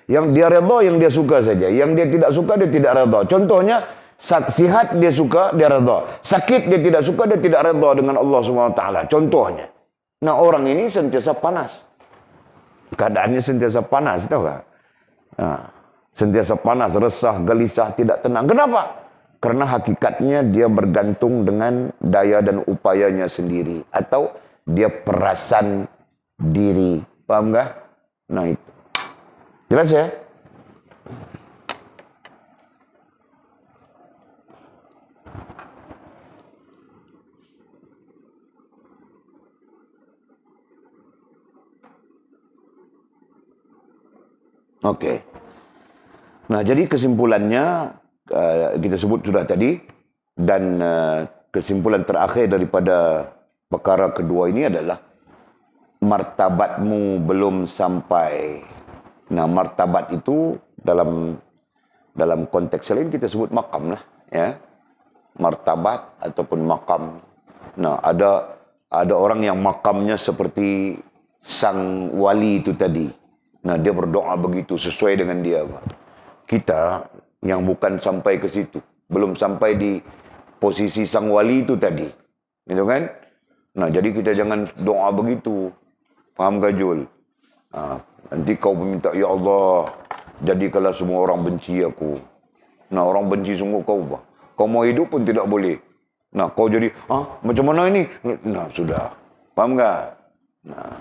yang dia redha, yang dia suka saja. Yang dia tidak suka, dia tidak redha. Contohnya, sihat dia suka, dia redha. Sakit dia tidak suka, dia tidak redha dengan Allah SWT. Contohnya. Nah, orang ini sentiasa panas. Keadaannya sentiasa panas, tahu tak? Nah, sentiasa panas, resah, gelisah, tidak tenang. Kenapa? Karena hakikatnya dia bergantung dengan daya dan upayanya sendiri. Atau dia perasan diri. Paham tak? Nah, itu. Jelas ya? Oke. Nah, jadi kesimpulannya kita sebut sudah tadi, dan kesimpulan terakhir daripada perkara kedua ini adalah martabatmu belum sampai. Nah, martabat itu dalam konteks lain kita sebut maqam lah, ya. Martabat ataupun maqam. Nah, ada orang yang makamnya seperti sang wali itu tadi. Nah, dia berdoa begitu sesuai dengan dia, Pak. Kita yang bukan sampai ke situ, belum sampai di posisi sang wali itu tadi, gitu kan? Nah, jadi kita jangan doa begitu. Paham gak, Jul? Nah, nanti kau meminta, ya Allah, jadikanlah semua orang benci aku. Nah, orang benci semua kau, Pak. Kau mau hidup pun tidak boleh. Nah, kau jadi, macam mana ini? Nah, sudah. Paham gak? Nah,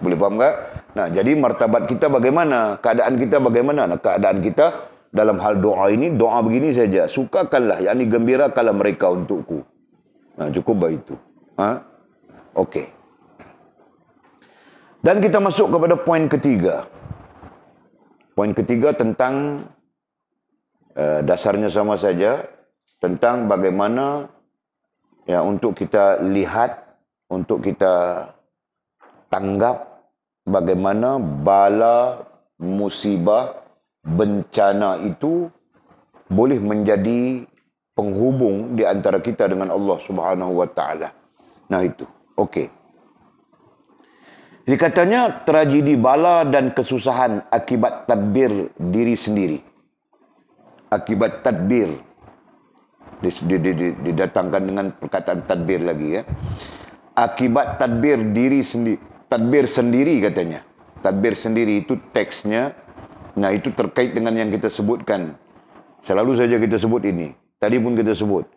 boleh paham gak? Nah, jadi martabat kita bagaimana? Keadaan kita bagaimana? Nah, keadaan kita dalam hal doa ini, doa begini saja. Sukakanlah, yakni gembirakanlah mereka untukku. Nah, cukup baik itu. Okey. Dan kita masuk kepada poin ketiga. Poin ketiga tentang dasarnya sama saja, tentang bagaimana ya untuk kita lihat, untuk kita tanggap bagaimana bala, musibah, bencana itu boleh menjadi penghubung di antara kita dengan Allah Subhanahu wa taala. Nah, itu. Okey. Jadi katanya tragedi bala dan kesusahan akibat tadbir diri sendiri. Akibat tadbir. Didatangkan dengan perkataan tadbir lagi, ya. Akibat tadbir diri sendiri. Tadbir sendiri katanya. Tadbir sendiri itu teksnya. Nah, itu terkait dengan yang kita sebutkan. Selalu saja kita sebut ini. Tadi pun kita sebut.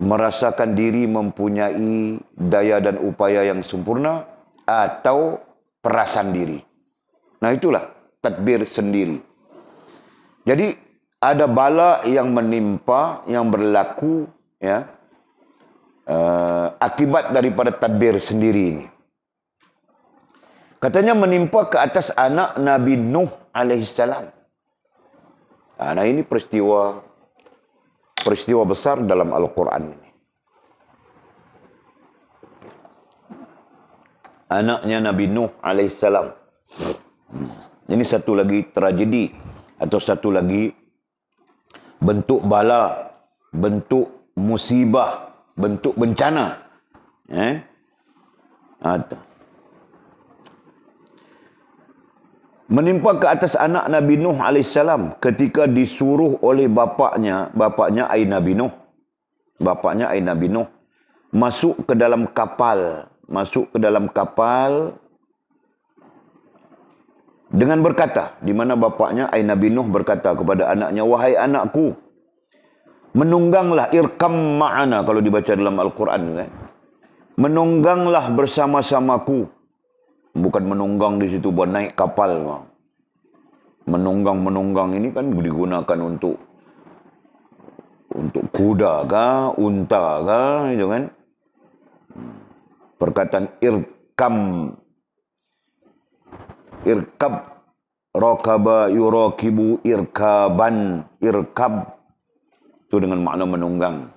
merasakan diri mempunyai daya dan upaya yang sempurna, atau perasaan diri. Nah, itulah tadbir sendiri. Jadi ada bala yang menimpa, yang berlaku, ya, akibat daripada tadbir sendiri ini. Katanya menimpa ke atas anak Nabi Nuh alaihissalam. Nah, ini peristiwa besar dalam Al-Quran ini. Anaknya Nabi Nuh alaihissalam. Ini satu lagi tragedi atau satu lagi bentuk bala, bentuk musibah, bentuk bencana. Menimpa ke atas anak Nabi Nuh alaihissalam ketika disuruh oleh bapaknya ai Nabi Nuh. Bapaknya ai Nabi Nuh masuk ke dalam kapal, dengan berkata, di mana bapaknya ai Nabi Nuh berkata kepada anaknya, wahai anakku, menungganglah, irkam ma'ana kalau dibaca dalam Al-Quran, kan? Menungganglah bersama-samaku. Bukan menunggang di situ buat naik kapal. Menunggang ini kan digunakan untuk kuda kah, unta kah, gitu kan? Perkataan irkab, rakaba yurakibu irkaban, irkab itu dengan makna menunggang.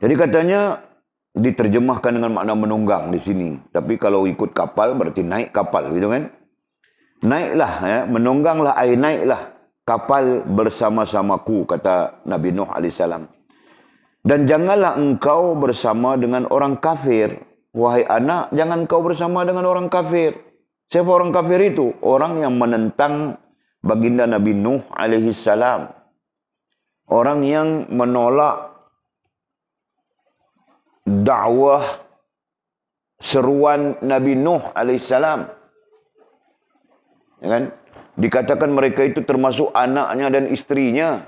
Jadi katanya diterjemahkan dengan makna menunggang di sini. Tapi kalau ikut kapal berarti naik kapal, gitu kan? Naiklah, ya, menungganglah, naiklah kapal bersama-samaku, kata Nabi Nuh alaihissalam. Dan janganlah engkau bersama dengan orang kafir. Wahai anak, jangan kau bersama dengan orang kafir. Siapa orang kafir itu? Orang yang menentang baginda Nabi Nuh alaihissalam. Orang yang menolak dakwah seruan Nabi Nuh alaihissalam. Ya kan? Dikatakan mereka itu termasuk anaknya dan istrinya.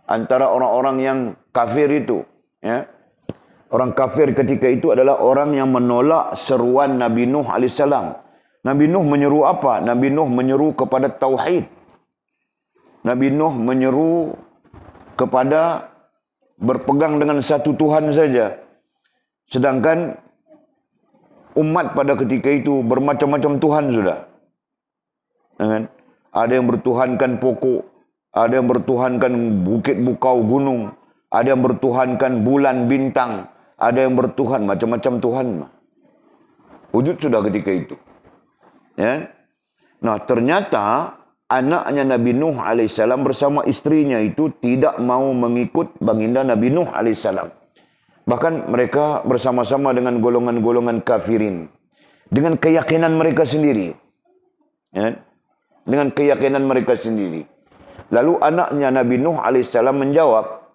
Antara orang-orang yang kafir itu, ya. Orang kafir ketika itu adalah orang yang menolak seruan Nabi Nuh alaihissalam. Nabi Nuh menyeru apa? Nabi Nuh menyeru kepada tauhid. Nabi Nuh menyeru kepada berpegang dengan satu Tuhan saja. Sedangkan umat pada ketika itu bermacam-macam Tuhan sudah. Ada yang bertuhankan pokok, ada yang bertuhankan bukit bukau gunung, ada yang bertuhankan bulan bintang, ada yang bertuhan macam-macam Tuhan. Wujud sudah ketika itu. Ya. Nah, ternyata anaknya Nabi Nuh alaihissalam bersama istrinya itu tidak mau mengikut baginda Nabi Nuh alaihissalam. Bahkan mereka bersama-sama dengan golongan-golongan kafirin. Dengan keyakinan mereka sendiri. Ya. Dengan keyakinan mereka sendiri. Lalu anaknya Nabi Nuh alaihissalam menjawab.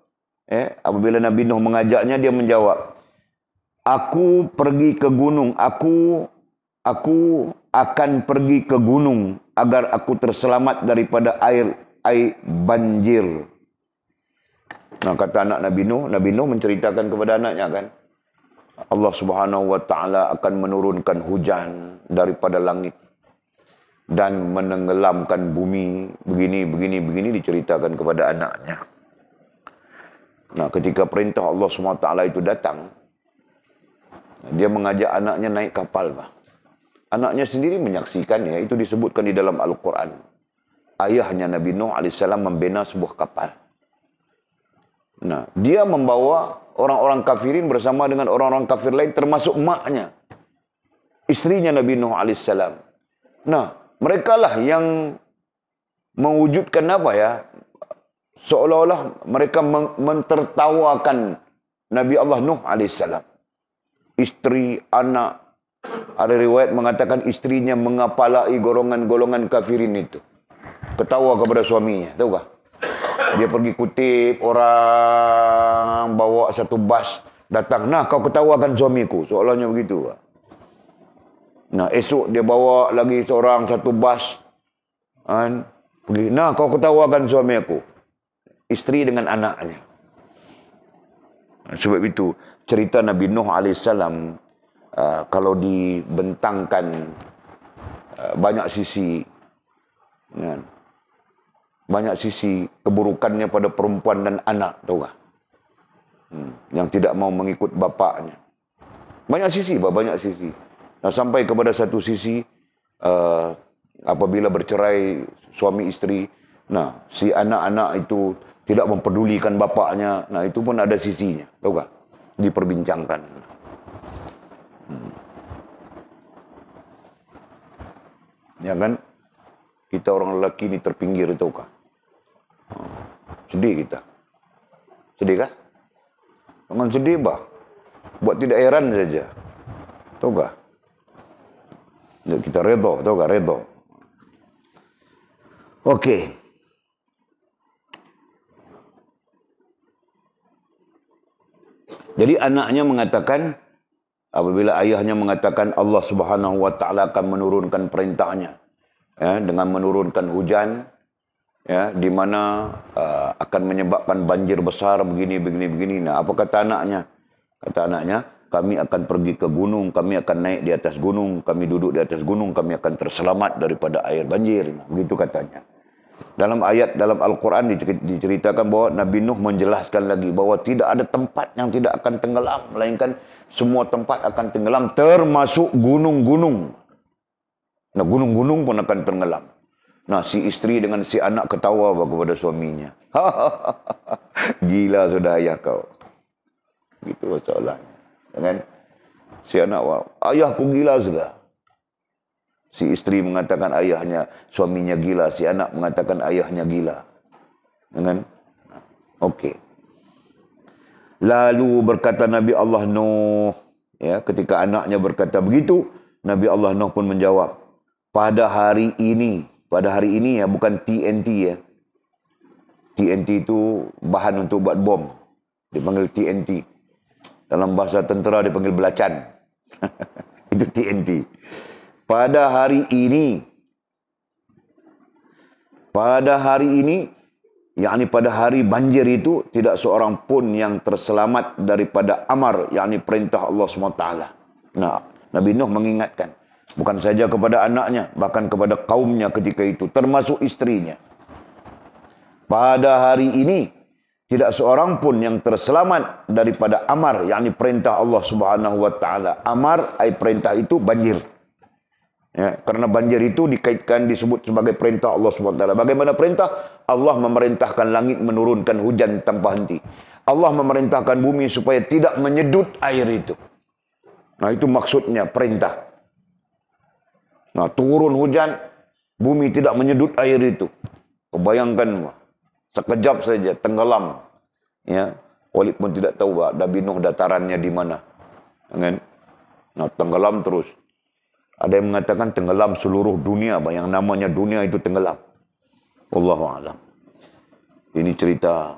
Apabila Nabi Nuh mengajaknya, dia menjawab. Aku pergi ke gunung. Aku akan pergi ke gunung agar aku terselamat daripada air banjir. Nah, kata anak Nabi Nuh menceritakan kepada anaknya, kan, Allah Subhanahu wa taala akan menurunkan hujan daripada langit dan menenggelamkan bumi, begini diceritakan kepada anaknya. Nah, ketika perintah Allah Subhanahu wa taala itu datang, dia mengajak anaknya naik kapal, Pak. Anaknya sendiri menyaksikan, ya, itu disebutkan di dalam Al-Quran. Ayahnya Nabi Nuh alaihissalam membina sebuah kapal. Nah, dia membawa orang-orang kafirin bersama dengan orang-orang kafir lain, termasuk maknya, istrinya Nabi Nuh alaihissalam. Nah, mereka lah yang mewujudkan apa, ya, seolah-olah mereka mentertawakan Nabi Allah Nuh alaihissalam. Istri, anak. Ada riwayat mengatakan istrinya mengapalai golongan-golongan kafirin itu. Ketawa kepada suaminya, tahu kah? Dia pergi kutip orang, bawa satu bas, datang. Nah, kau ketawakan suamiku. Seolahnya begitu. Nah, esok dia bawa lagi seorang, satu bas. Pergi. Nah, kau ketawakan suami aku. isteri dengan anaknya. Sebab itu cerita Nabi Nuh AS kalau dibentangkan banyak sisi, kan? Banyak sisi keburukannya pada perempuan dan anak, tahu tak? Yang tidak mau mengikut bapaknya. Banyak sisi, banyak sisi. Nah, sampai kepada satu sisi, apabila bercerai suami isteri, nah si anak-anak itu tidak mempedulikan bapaknya, nah itu pun ada sisinya, tahu tak? Diperbincangkan. Ya kan? Kita orang lelaki ni terpinggir, tahu kah? Sedih kita. Sedih kah? Jangan sedih bah. Buat tidak heran saja. Tahu kah? Kita redha, tahu kah? Redha. Okey. Jadi anaknya mengatakan, apabila ayahnya mengatakan Allah Subhanahu Wa Taala akan menurunkan perintahnya, ya, dengan menurunkan hujan, ya, di mana akan menyebabkan banjir besar begini. Nah, apa kata anaknya? Kata anaknya, kami akan pergi ke gunung, kami akan naik di atas gunung, kami duduk di atas gunung, kami akan terselamat daripada air banjir. Begitu katanya. Dalam ayat dalam Al-Quran diceritakan bahawa Nabi Nuh menjelaskan lagi bahawa tidak ada tempat yang tidak akan tenggelam, melainkan semua tempat akan tenggelam, termasuk gunung-gunung. Nah, gunung-gunung pun akan tenggelam. Nah, si isteri dengan si anak ketawa kepada suaminya. Gila sudah ayah kau. Gitu soalannya. Kan? Si anak, ayahku gila sudah. Si isteri mengatakan ayahnya, suaminya gila. Si anak mengatakan ayahnya gila. Kan? Okey. Lalu berkata Nabi Allah Nuh, ya, ketika anaknya berkata begitu, Nabi Allah Nuh pun menjawab, pada hari ini ya, bukan TNT ya. TNT itu bahan untuk buat bom. Dipanggil TNT. Dalam bahasa tentera dipanggil belacan. Itu TNT. Pada hari ini, yakni pada hari banjir itu, tidak seorang pun yang terselamat daripada amar, yakni perintah Allah SWT. Nah, Nabi Nuh mengingatkan, bukan saja kepada anaknya, bahkan kepada kaumnya ketika itu, termasuk istrinya. Pada hari ini, tidak seorang pun yang terselamat daripada amar, yakni perintah Allah Subhanahu Wa Taala. Amar, perintah itu banjir. Ya, karena banjir itu dikaitkan disebut sebagai perintah Allah SWT. Bagaimana perintah? Allah memerintahkan langit menurunkan hujan tanpa henti. Allah memerintahkan bumi supaya tidak menyedut air itu. Nah, itu maksudnya perintah. Nah, turun hujan, bumi tidak menyedut air itu. Bayangkan, sekejap saja tenggelam. Ya, walaupun tidak tahu Nabi Nuh datarannya di mana. Kan? Nah, tenggelam terus. Ada yang mengatakan tenggelam seluruh dunia, yang namanya dunia itu tenggelam. Wallahu a'lam. Ini cerita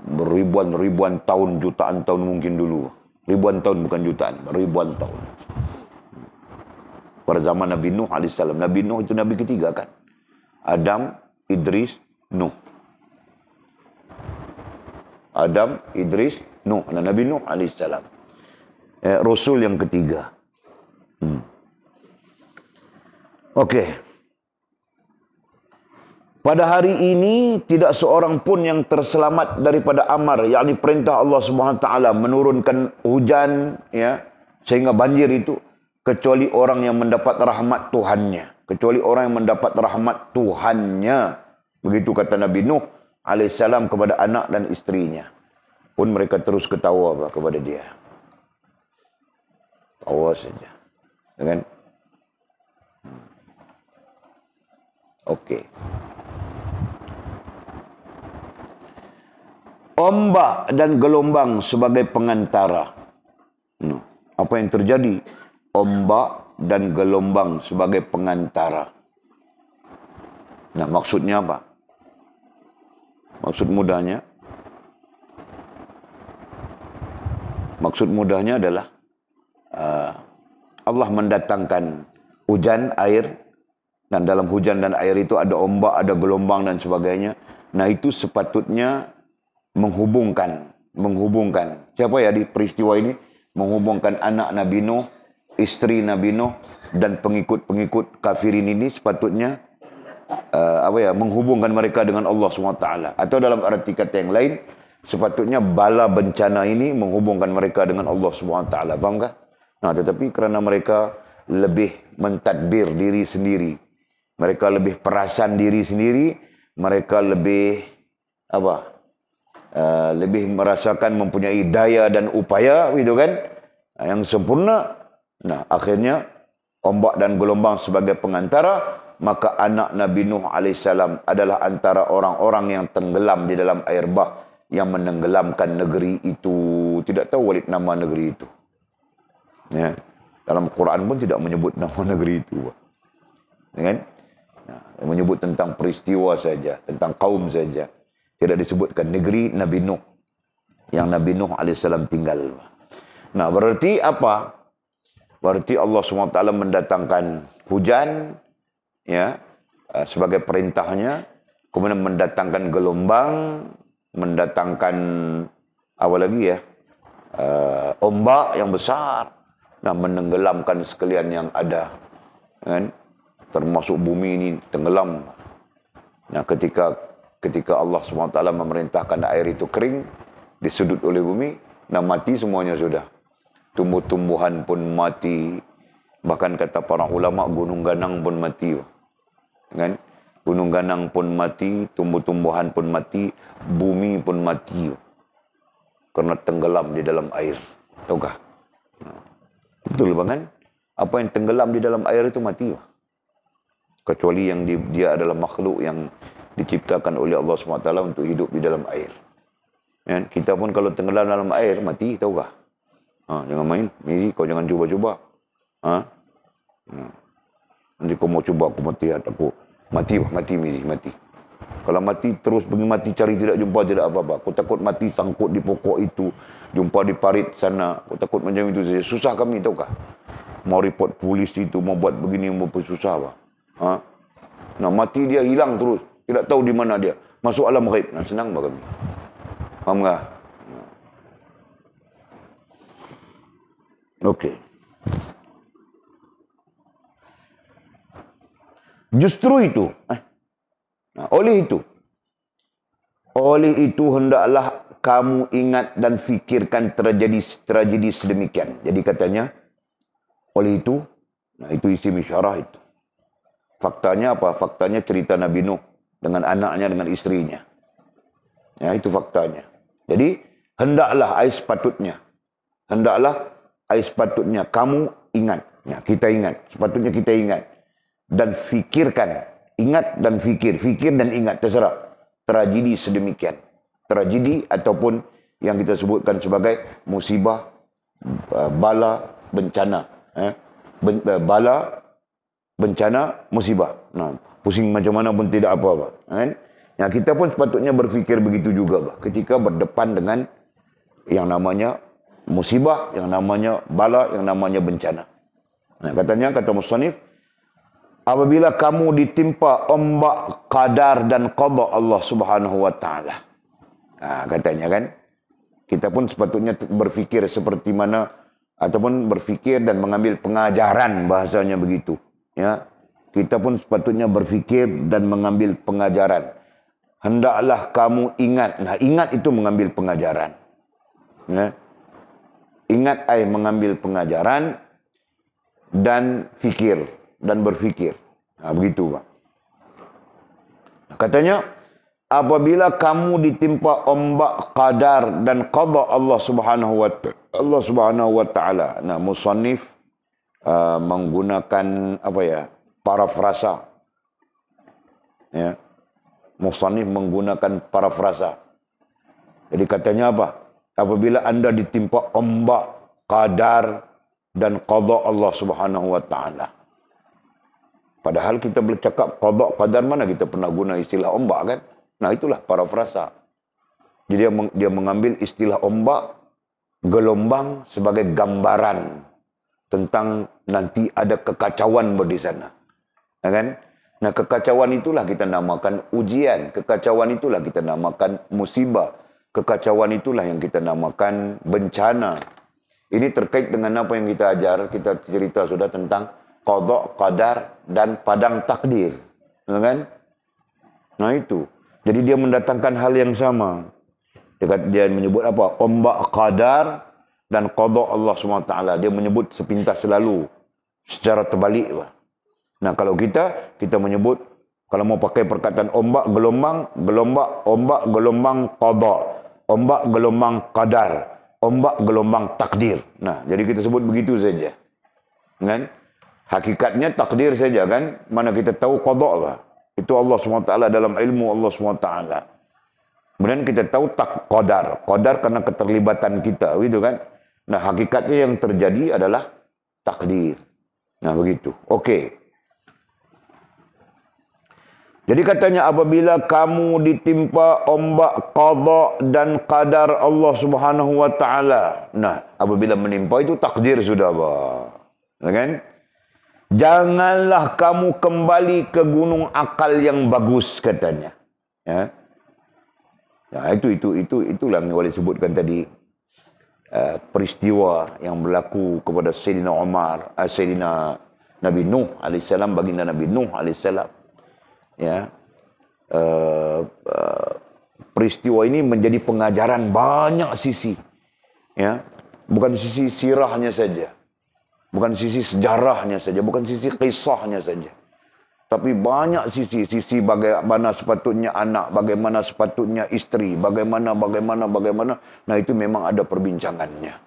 beribuan tahun, jutaan tahun mungkin dulu. Ribuan tahun bukan jutaan, ribuan tahun. Pada zaman Nabi Nuh AS. Nabi Nuh itu Nabi ketiga kan. Adam, Idris, Nuh. Adam, Idris, Nuh. Nabi Nuh AS. Rasul yang ketiga. Okey. Pada hari ini tidak seorang pun yang terselamat daripada amar, yakni perintah Allah Subhanahu Taala menurunkan hujan, ya, sehingga banjir itu, kecuali orang yang mendapat rahmat Tuhannya. Kecuali orang yang mendapat rahmat Tuhannya. Begitu kata Nabi Nuh alaihissalam kepada anak dan istrinya. Pun mereka terus ketawa kepada dia. Tawa saja. Kan? Okey. Ombak dan gelombang sebagai pengantara. Apa yang terjadi? Ombak dan gelombang sebagai pengantara. Nah, maksudnya apa? Maksud mudahnya adalah Allah mendatangkan hujan, air, dan dalam hujan dan air itu ada ombak, ada gelombang dan sebagainya. Nah itu sepatutnya menghubungkan. Siapa ya di peristiwa ini? Menghubungkan anak Nabi Nuh, istri Nabi Nuh, dan pengikut-pengikut kafirin ini sepatutnya menghubungkan mereka dengan Allah SWT. Atau dalam arti kata yang lain, sepatutnya bala bencana ini menghubungkan mereka dengan Allah SWT. Faham kah? Nah, tetapi kerana mereka lebih mentadbir diri sendiri, mereka lebih perasan diri sendiri, mereka lebih lebih merasakan mempunyai daya dan upaya, gitu kan, yang sempurna. Nah, akhirnya ombak dan gelombang sebagai pengantara, maka anak Nabi Nuh AS adalah antara orang-orang yang tenggelam di dalam air bah yang menenggelamkan negeri itu. Tidak tahu Walid nama negeri itu. Ya. Dalam Quran pun tidak menyebut nama negeri itu. Ya kan? Nah, menyebut tentang peristiwa saja, tentang kaum saja. Tidak disebutkan negeri Nabi Nuh yang Nabi Nuh AS tinggal. Nah, berarti apa? Berarti Allah SWT mendatangkan hujan, ya, sebagai perintahnya, kemudian mendatangkan gelombang, mendatangkan apa lagi ya, ombak yang besar, nah menenggelamkan sekalian yang ada, kan? Termasuk bumi ini tenggelam. Nah, ketika Allah SWT memerintahkan air itu kering, disudut oleh bumi, nah mati semuanya sudah. Tumbuh-tumbuhan pun mati. Bahkan kata para ulama, gunung ganang pun mati. Kan? Gunung ganang pun mati, tumbuh-tumbuhan pun mati, bumi pun mati. Karena tenggelam di dalam air. Tahukah? Nah, betul bang kan? Apa yang tenggelam di dalam air itu mati. Kecuali yang dia adalah makhluk yang diciptakan oleh Allah SWT untuk hidup di dalam air. Kan? Kita pun kalau tenggelam dalam air, mati, tahukah? Jangan main. Miri, kau jangan cuba-cuba. Nanti kau mau cuba, aku mati. Mati, Miri, mati. Kalau mati, terus pergi mati, cari tidak jumpa, tidak apa-apa. Aku takut mati, sangkut di pokok itu. Jumpa di parit sana. Aku takut macam itu saja. Susah kami, tahukah? Mau report polis itu, mau buat begini, mau susah, apa? Nah, mati dia hilang terus. Tidak tahu di mana dia. Masuk alam ghaib. Nah, senang bagi kami. Faham tak? Okey. Justru itu. Oleh itu hendaklah kamu ingat dan fikirkan tragedi sedemikian. Jadi katanya, oleh itu, nah itu isim isyarah itu. Faktanya apa? Faktanya cerita Nabi Nuh dengan anaknya, dengan istrinya. Ya, itu faktanya. Jadi, hendaklah sepatutnya kamu ingat. Ya, kita ingat. Sepatutnya kita ingat. Dan fikirkan. Ingat dan fikir. Fikir dan ingat. Terserah. Tragedi sedemikian. Tragedi ataupun yang kita sebutkan sebagai musibah, bala, bencana. Bala, bencana, musibah. Nah, pusing macam mana pun tidak apa-apa. Kan? Ya, kita pun sepatutnya berfikir begitu juga. Ketika berdepan dengan yang namanya musibah, yang namanya bala, yang namanya bencana. Nah, kata musannif, apabila kamu ditimpa ombak qadar dan qada Allah Subhanahu wa taala. Nah, katanya kan, kita pun sepatutnya berfikir seperti mana, ataupun berfikir dan mengambil pengajaran, bahasanya begitu. Ya, kita pun sepatutnya berfikir dan mengambil pengajaran. Hendaklah kamu ingat. Nah, ingat itu mengambil pengajaran. Ya. Ingat mengambil pengajaran dan fikir dan berfikir. Nah, begitu, Pak. Katanya, apabila kamu ditimpa ombak qadar dan qada Allah Subhanahu wa taala. Nah, musannif menggunakan parafrasa. Ya. Musannif menggunakan parafrasa. Jadi katanya apa? Apabila anda ditimpa ombak qadar dan qada Allah Subhanahu wa taala. Padahal kita bercakap qada qadar, mana kita pernah guna istilah ombak kan? Nah, itulah parafrasa. Jadi dia mengambil istilah ombak, gelombang sebagai gambaran tentang nanti ada kekacauan di sana. Ya kan? Nah, kekacauan itulah kita namakan ujian. Kekacauan itulah kita namakan musibah. Kekacauan itulah yang kita namakan bencana. Ini terkait dengan apa yang kita ajar. Kita cerita sudah tentang qada, qadar, dan padang takdir. Kan? Nah itu. Jadi dia mendatangkan hal yang sama. Dia menyebut apa? Ombak qadar dan qada Allah SWT. Dia menyebut sepintas selalu. Secara terbalik. Nah kalau kita menyebut, kalau mau pakai perkataan ombak, gelombang, ombak, gelombang, qada. Ombak, gelombang, qadar. Ombak, gelombang, takdir. Nah, jadi kita sebut begitu saja. Kan? Hakikatnya takdir saja kan. Mana kita tahu qada apa? Itu Allah SWT dalam ilmu Allah SWT. Kemudian kita tahu qadar. Qadar karena keterlibatan kita. Gitu kan? Nah, hakikatnya yang terjadi adalah takdir. Nah, begitu. Okey. Jadi katanya apabila kamu ditimpa ombak qada dan qadar Allah Subhanahu wa taala. Nah, apabila menimpa itu takdir sudah, Pak. Kan? Janganlah kamu kembali ke gunung akal yang bagus katanya. Ya. Nah, itulah yang boleh sebutkan tadi. Peristiwa yang berlaku kepada Sayyidina Umar, Sayyidina Nabi Nuh alaihissalam, baginda Nabi Nuh alaihissalam. Ya, peristiwa ini menjadi pengajaran banyak sisi, ya, bukan sisi sirahnya saja, bukan sisi sejarahnya saja, bukan sisi kisahnya saja, tapi banyak sisi bagaimana sepatutnya anak, bagaimana sepatutnya istri, bagaimana. Nah itu memang ada perbincangannya,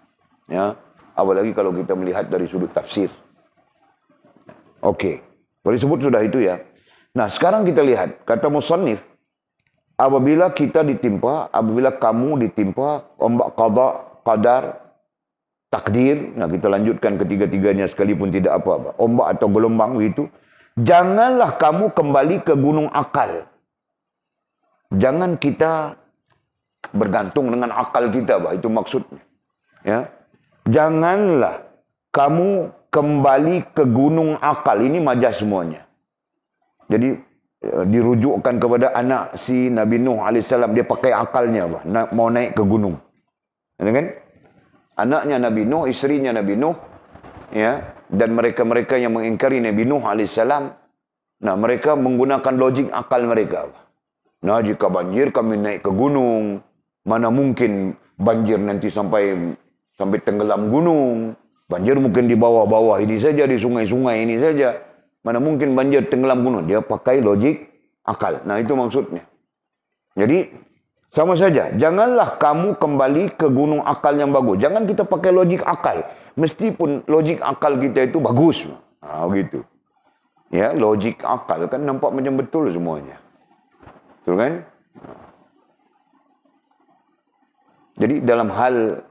ya, apalagi kalau kita melihat dari sudut tafsir. Okey, boleh sebut sudah itu ya. Nah, sekarang kita lihat, kata musannif, apabila kamu ditimpa ombak qada, qadar, takdir, nah kita lanjutkan ketiga-tiganya sekalipun tidak apa-apa, ombak atau gelombang begitu, janganlah kamu kembali ke gunung akal. Jangan kita bergantung dengan akal kita, bah, itu maksudnya. Ya. Janganlah kamu kembali ke gunung akal, ini majaz semuanya. Jadi dirujukkan kepada anak si Nabi Nuh AS. Dia pakai akalnya, mau naik ke gunung. Kan? Anaknya Nabi Nuh, istrinya Nabi Nuh, ya, dan mereka-mereka yang mengingkari Nabi Nuh AS. Nah, mereka menggunakan logik akal mereka. Nah, jika banjir kami naik ke gunung. Mana mungkin banjir nanti sampai tenggelam gunung. Banjir mungkin di bawah-bawah ini saja, di sungai-sungai ini saja. Mana mungkin banjir tenggelam gunung. Dia pakai logik akal. Nah, itu maksudnya. Jadi, sama saja. Janganlah kamu kembali ke gunung akal yang bagus. Jangan kita pakai logik akal. Meskipun logik akal kita itu bagus. Nah, begitu. Ya, logik akal kan nampak macam betul semuanya. Betul kan? Jadi, dalam hal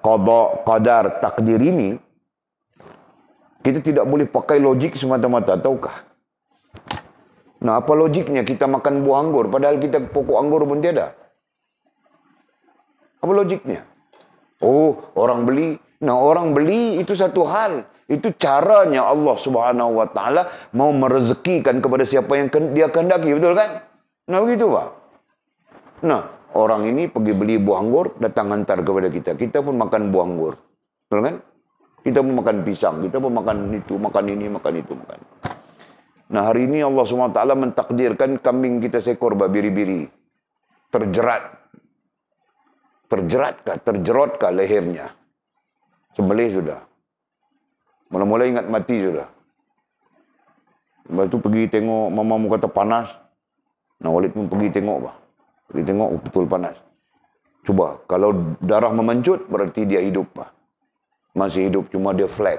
qada, qadar, takdir ini, kita tidak boleh pakai logik semata-mata, tahukah? Nah, apa logiknya kita makan buah anggur, padahal kita pokok anggur pun tiada? Apa logiknya? Oh, orang beli. Nah, orang beli itu satu hal. Itu caranya Allah Subhanahu wa taala mau merezekikan kepada siapa yang dia kehendaki, betul kan? Nah, begitu, Pak. Nah, orang ini pergi beli buah anggur, datang hantar kepada kita. Kita pun makan buah anggur. Betul kan? Kita pun makan pisang, kita pun makan itu, makan ini, makan itu, makan. Nah, hari ini Allah SWT mentakdirkan kambing kita seekor biri-biri. Terjerotkah lehernya? Sembelih sudah. Mula-mula ingat mati sudah. Lepas itu pergi tengok, mamamu kata panas. Nah, Walid pun pergi tengok, bah. Pergi tengok, betul panas. Coba, kalau darah memencut, berarti dia hidup, bah. Masih hidup, cuma dia flat.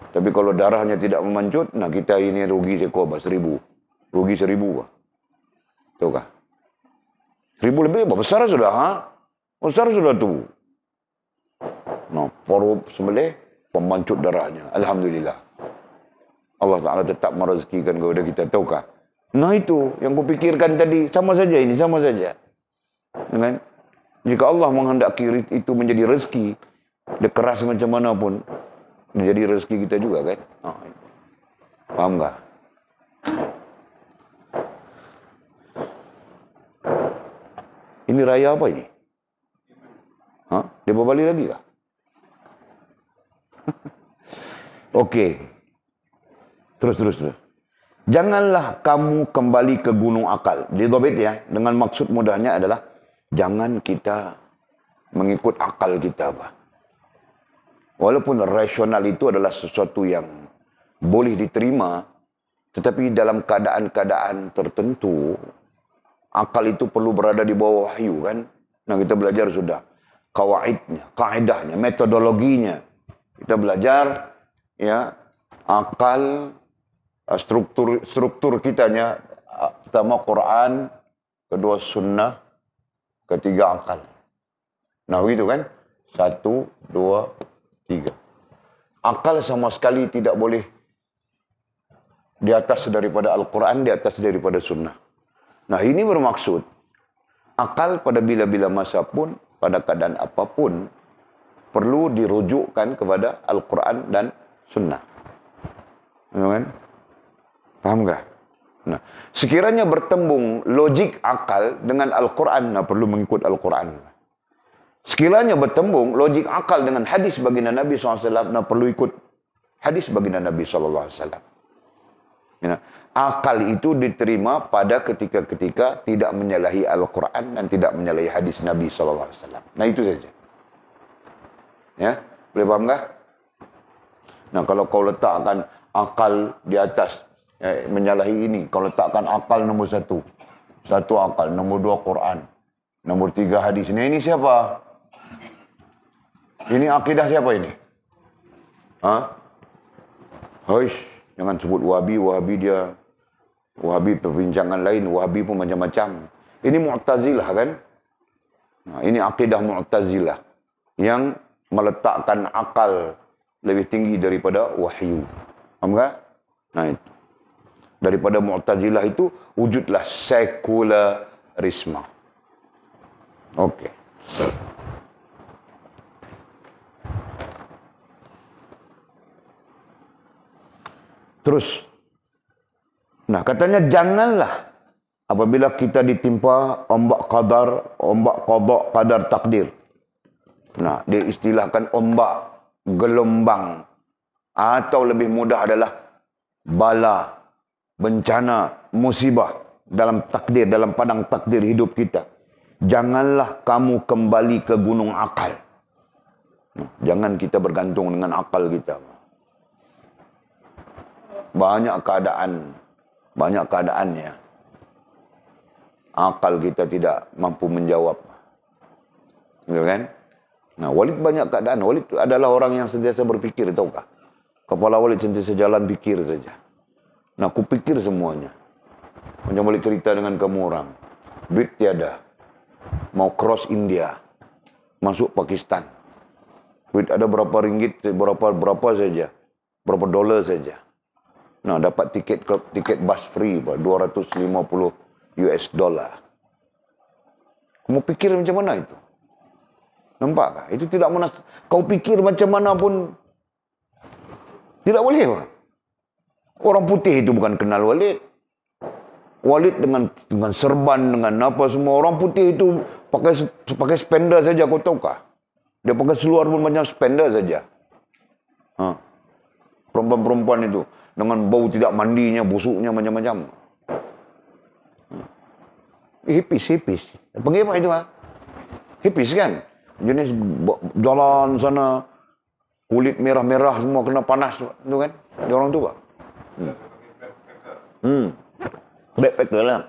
Tapi kalau darahnya tidak memancut, nah kita ini rugi seekor, 1,000. Rugi 1,000, bah. Tahu kah? 1,000 lebih, bah. Besar sudah, ha? Besar sudah tu. Nah, porup sembelih, pemancut darahnya. Alhamdulillah. Allah Ta'ala tetap merezekikan kepada kita, tahu kah? Nah itu, yang kupikirkan tadi, sama saja ini, sama saja. Dengan, jika Allah menghendaki itu menjadi rezeki, dia keras macam mana pun, menjadi rezeki kita juga kan. Faham tak? Ini raya apa ini? Ha? Dia berbalik lagi kah? Okey. Terus. Janganlah kamu kembali ke gunung akal. Didhabit ya. Dengan maksud mudahnya adalah jangan kita mengikut akal kita, bah. Walaupun rasional itu adalah sesuatu yang boleh diterima, tetapi dalam keadaan-keadaan tertentu akal itu perlu berada di bawah wahyu, kan? Nah, kita belajar sudah kaidahnya, metodologinya. Kita belajar ya akal, struktur kitanya, pertama Quran, kedua sunnah, ketiga akal. Nah, begitu kan? 1, 2, 3. Akal sama sekali tidak boleh di atas daripada Al-Quran, di atas daripada sunnah. Nah, ini bermaksud akal pada bila-bila masa pun, pada keadaan apapun, perlu dirujukkan kepada Al-Quran dan sunnah. Kan? Faham tak? Nah, sekiranya bertembung logik akal dengan Al-Quran, nah perlu mengikut Al-Quran. Sekiranya bertembung logik akal dengan hadis baginda Nabi SAW, nah perlu ikut hadis baginda Nabi SAW. Ya. Akal itu diterima pada ketika-ketika tidak menyalahi Al-Quran dan tidak menyalahi hadis Nabi SAW. Nah, itu saja. Ya, boleh faham tak? Nah, kalau kau letakkan akal di atas, ya, menyalahi ini, kau letakkan akal nombor 1. 1 akal, nombor 2 Quran, nombor 3 hadis. Nah, ini siapa? Ini akidah siapa ini? Ha? Hush, jangan sebut Wahabi. Wahabi perbincangan lain, Wahabi pun macam-macam. Ini Mu'tazilah, kan? Nah, ini akidah Mu'tazilah yang meletakkan akal lebih tinggi daripada wahyu. Faham tak? Nah, itu. Daripada Mu'tazilah itu wujudlah sekularisme. Okey. Terus, nah katanya janganlah apabila kita ditimpa ombak qadar, ombak qada, qadar takdir. Nah, diistilahkan ombak, gelombang, atau lebih mudah adalah bala, bencana, musibah dalam takdir, dalam padang takdir hidup kita. Janganlah kamu kembali ke gunung akal. Nah, jangan kita bergantung dengan akal kita. Banyak keadaannya akal kita tidak mampu menjawab. Gitu kan? Nah, Walid banyak keadaan. Walid adalah orang yang sentiasa berfikir, tahukah? Kepala Walid sentiasa jalan fikir saja. Nah, aku pikir semuanya. Macam Walid cerita dengan kamu orang. Duit tiada. Mau cross India. Masuk Pakistan. Duit ada berapa ringgit, berapa saja. Berapa dolar saja. Nah, dapat tiket bus free, $250. Kamu pikir macam mana itu? Nampak? Itu tidak kau pikir macam mana pun tidak boleh, Pak. Orang putih itu bukan kenal Walid. Walid dengan serban, dengan apa semua. Orang putih itu pakai spender saja, kau tahu kah? Dia pakai seluar pun banyak spender saja. Perempuan-perempuan itu dengan bau tidak mandinya, busuknya macam-macam. Hipis. Panggil apa itu? Hipis kan? Jenis jalan sana, kulit merah-merah semua kena panas tu kan? Dia orang tu Pak. Backpacker lah.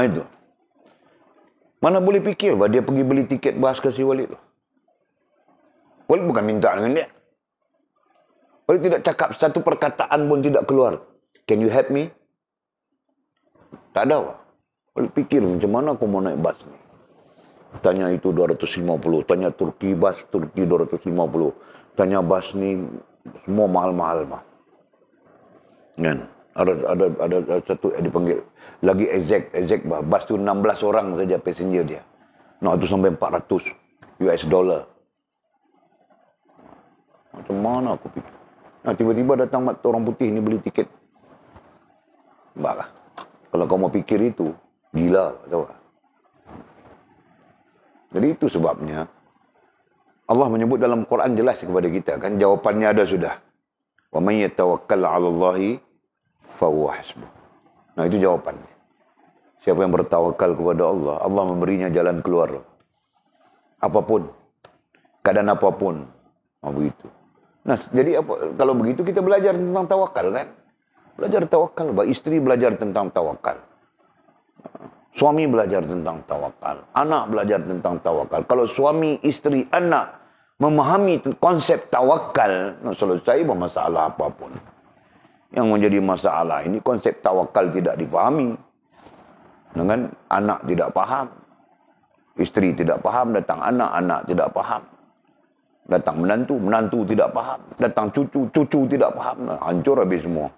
Itu. Mana boleh fikir bah dia pergi beli tiket bas ke si Walid tu. Walid bukan minta dengan dia. Walid tidak cakap satu perkataan pun tidak keluar. Can you help me? Tak ada Pak. Walid fikir macam mana aku mau naik bas ni. Tanya itu 250, tanya Turki bas, Turki 250. Tanya bas ni semua mahal-mahal Pak. Kan? Ada satu dipanggil lagi exact bas tu 16 orang saja passenger dia. Nah, itu sampai $400. Macam mana aku fikir? Nah, tiba-tiba datang orang putih ni beli tiket. Mbak lah. Kalau kau mau pikir itu, gila. Tahu tak? Jadi itu sebabnya, Allah menyebut dalam Quran jelas kepada kita. Kan jawapannya ada sudah. Wa man yatawakkal 'ala Allahi fahuwa hasbuh. Nah, itu jawapannya. Siapa yang bertawakal kepada Allah, Allah memberinya jalan keluar. Apapun. Keadaan apapun. Nah, begitu. Nah, jadi kalau begitu kita belajar tentang tawakal kan? Belajar tawakal. Isteri belajar tentang tawakal. Suami belajar tentang tawakal. Anak belajar tentang tawakal. Kalau suami, isteri, anak memahami konsep tawakal, nah selesai masalah apapun. Yang menjadi masalah ini konsep tawakal tidak difahami. Dengan anak tidak paham. Isteri tidak paham, datang anak, anak tidak paham. Datang menantu, menantu tidak paham. Datang cucu, cucu tidak paham. Nah, hancur habis semua.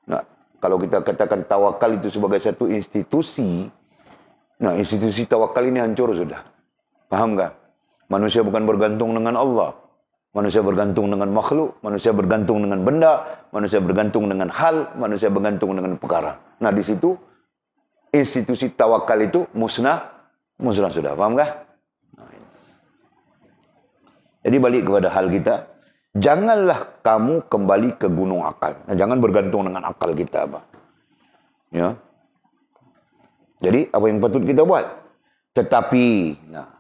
Nah, kalau kita katakan tawakal itu sebagai satu institusi, nah institusi tawakal ini hancur sudah. Paham tak? Manusia bukan bergantung dengan Allah. Manusia bergantung dengan makhluk. Manusia bergantung dengan benda. Manusia bergantung dengan hal. Manusia bergantung dengan perkara. Nah, di situ institusi tawakal itu musnah. Musnah sudah. Paham tak? Jadi balik kepada hal kita, janganlah kamu kembali ke gunung akal. Nah, jangan bergantung dengan akal kita, apa? Ya. Jadi apa yang patut kita buat? Tetapi, nah,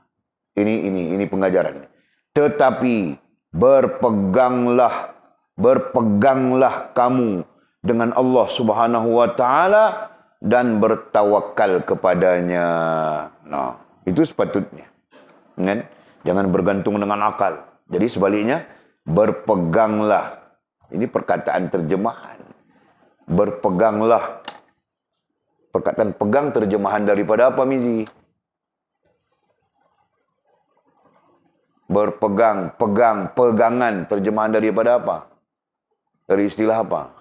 ini pengajaran. Tetapi berpeganglah kamu dengan Allah Subhanahu wa taala dan bertawakal kepadanya. Nah, itu sepatutnya. Kan? Jangan bergantung dengan akal. Jadi sebaliknya, berpeganglah. Ini perkataan terjemahan. Berpeganglah. Perkataan pegang terjemahan daripada apa, Mizi? Berpegang, pegang, pegangan. Terjemahan daripada apa? Dari istilah apa?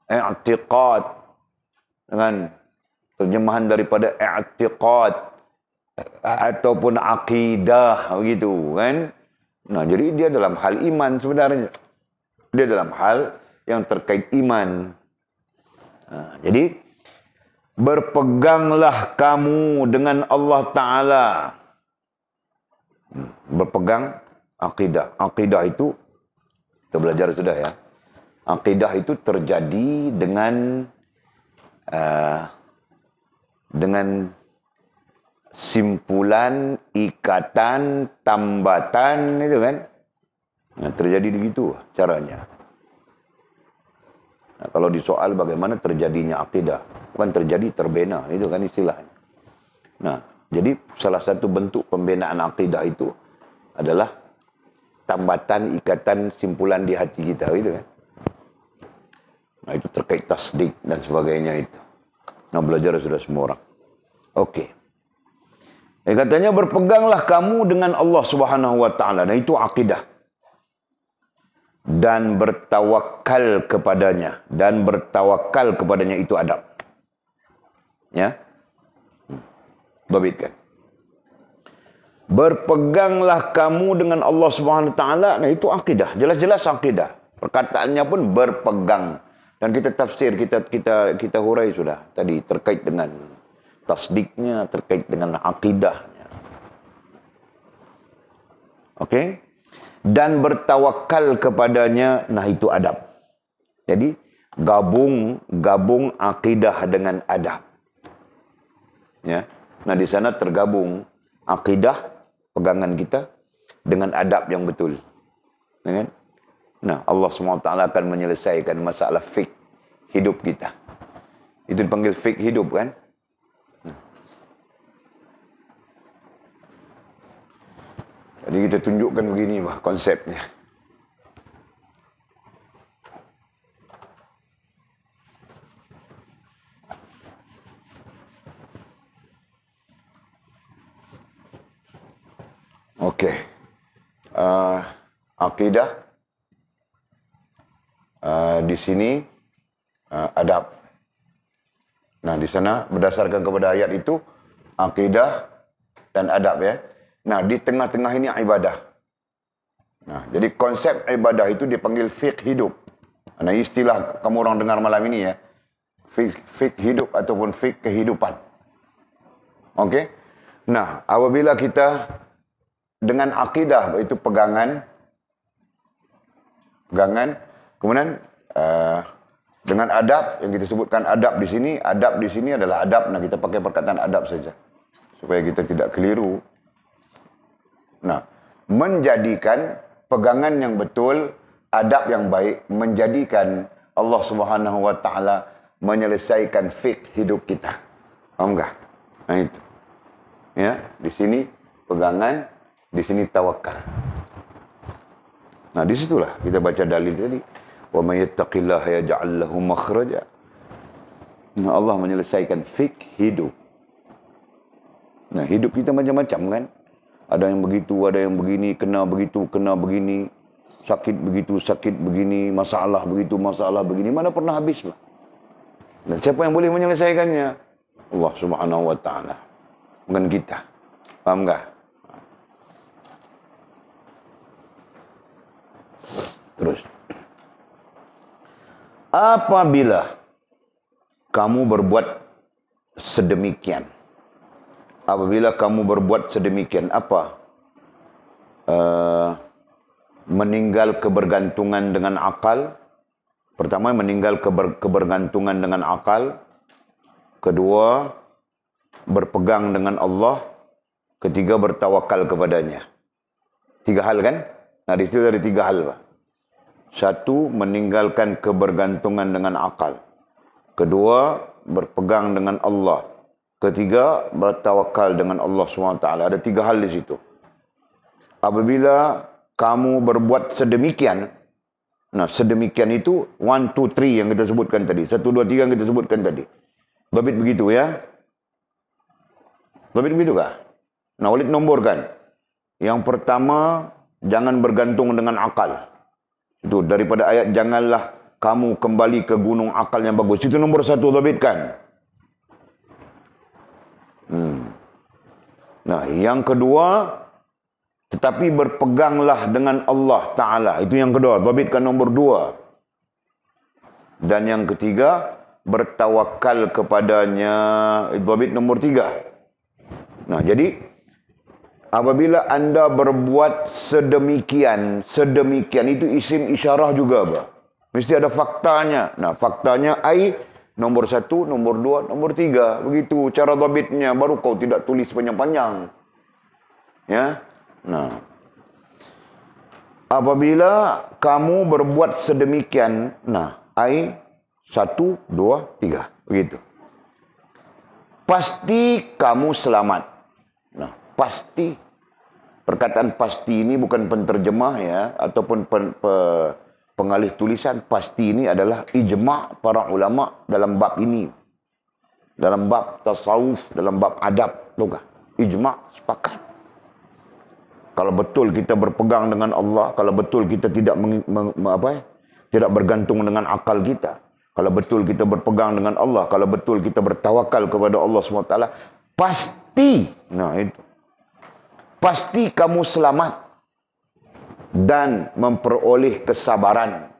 I'tiqad. Dengan terjemahan daripada i'tiqad. Ataupun akidah, begitu kan. Nah, jadi dia dalam hal iman sebenarnya. Dia dalam hal yang terkait iman. Nah, jadi berpeganglah kamu dengan Allah Ta'ala. Berpegang akidah. Akidah itu kita belajar sudah ya. Akidah itu terjadi dengan simpulan, ikatan, tambatan, itu kan. Nah, terjadi begitu caranya. Nah, kalau di soal bagaimana terjadinya akidah, bukan terjadi, terbina, itu kan istilahnya. Nah, jadi salah satu bentuk pembinaan akidah itu adalah tambatan, ikatan, simpulan di hati kita, gitu kan. Nah, itu terkait tasdik dan sebagainya itu. Nah, belajar sudah semua orang. Oke. Katanya berpeganglah kamu dengan Allah Subhanahu wa taala. Nah, itu akidah. Dan bertawakal kepadanya, dan bertawakal kepadanya itu adab. Ya. Babitkan. Berpeganglah kamu dengan Allah Subhanahu wa taala. Nah, itu akidah. Jelas-jelas akidah. Perkataannya pun berpegang. Dan kita tafsir, kita hurai sudah tadi terkait dengan tasdiknya, terkait dengan akidahnya. Oke? Dan bertawakal kepadanya, nah itu adab. Jadi gabung akidah dengan adab. Ya. Nah, di sana tergabung akidah pegangan kita dengan adab yang betul. Ya kan? Nah, Allah SWT akan menyelesaikan masalah fik hidup kita. Itu dipanggil fik hidup kan? Jadi kita tunjukkan begini konsepnya. Okey. Akidah. Di sini adab. Nah, di sana berdasarkan kepada ayat itu akidah dan adab ya. Nah, di tengah-tengah ini ibadah. Nah, jadi konsep ibadah itu dipanggil fiqh hidup. Nah, istilah kamu orang dengar malam ini ya. Fiqh hidup ataupun fiqh kehidupan. Okey? Nah, apabila kita dengan akidah, itu pegangan, kemudian dengan adab yang kita sebutkan adab di sini adalah adab. Nah, kita pakai perkataan adab saja supaya kita tidak keliru. Nah, menjadikan pegangan yang betul, adab yang baik, menjadikan Allah Subhanahu wa taala menyelesaikan fiqh hidup kita. Faham enggak? Nah, itu. Ya, di sini pegangan, di sini tawakal. Nah, disitulah kita baca dalil tadi. Wa may yattaqillaha yaj'al lahu makhraja. Nah, Allah menyelesaikan fiqh hidup. Nah, hidup kita macam-macam kan? Ada yang begitu, ada yang begini, kena begitu, kena begini, sakit begitu, sakit begini, masalah begitu, masalah begini. Mana pernah habis lah. Dan siapa yang boleh menyelesaikannya? Allah Subhanahu wa taala. Bukan kita. Faham enggak? Terus. Apabila kamu berbuat sedemikian. Apabila kamu berbuat sedemikian, apa? Meninggal kebergantungan dengan akal. Pertama, meninggal kebergantungan dengan akal. Kedua, berpegang dengan Allah. Ketiga, bertawakal kepadanya. 3 hal kan? Nah, di situ ada 3 hal, Pak. 1, meninggalkan kebergantungan dengan akal. Kedua, berpegang dengan Allah. Ketiga, bertawakal dengan Allah SWT. Ada 3 hal di situ. Apabila kamu berbuat sedemikian, nah sedemikian itu 1, 2, 3 yang kita sebutkan tadi. 1, 2, 3 yang kita sebutkan tadi. Babit begitu ya? Babit begitu kah? Nah, Walid nomborkan. Yang pertama, jangan bergantung dengan akal. Itu daripada ayat janganlah kamu kembali ke gunung akal yang bagus. Itu nomor 1 babit kan? Nah, yang kedua, tetapi berpeganglah dengan Allah Ta'ala. Itu yang kedua. Dhabitkan nomor 2. Dan yang ketiga, bertawakal kepadanya. Dhabit nomor 3. Nah, jadi, apabila anda berbuat sedemikian itu isim isyarah juga, Bah. Mesti ada faktanya. Nah, faktanya nomor 1, nomor 2, nomor 3. Begitu cara dhabitnya. Baru kau tidak tulis panjang-panjang. Ya. Nah. Apabila kamu berbuat sedemikian. Nah. 1, 2, 3. Begitu. Pasti kamu selamat. Nah. Pasti. Perkataan pasti ini bukan penterjemah ya. Ataupun pengalih tulisan. Pasti ini adalah ijma' para ulama dalam bab ini. Dalam bab tasawuf, dalam bab adab. Tuh, ijma' sepakat. Kalau betul kita berpegang dengan Allah, kalau betul kita tidak tidak bergantung dengan akal kita, kalau betul kita berpegang dengan Allah, kalau betul kita bertawakal kepada Allah SWT, pasti, nah itu, pasti kamu selamat. Dan memperoleh kesabaran.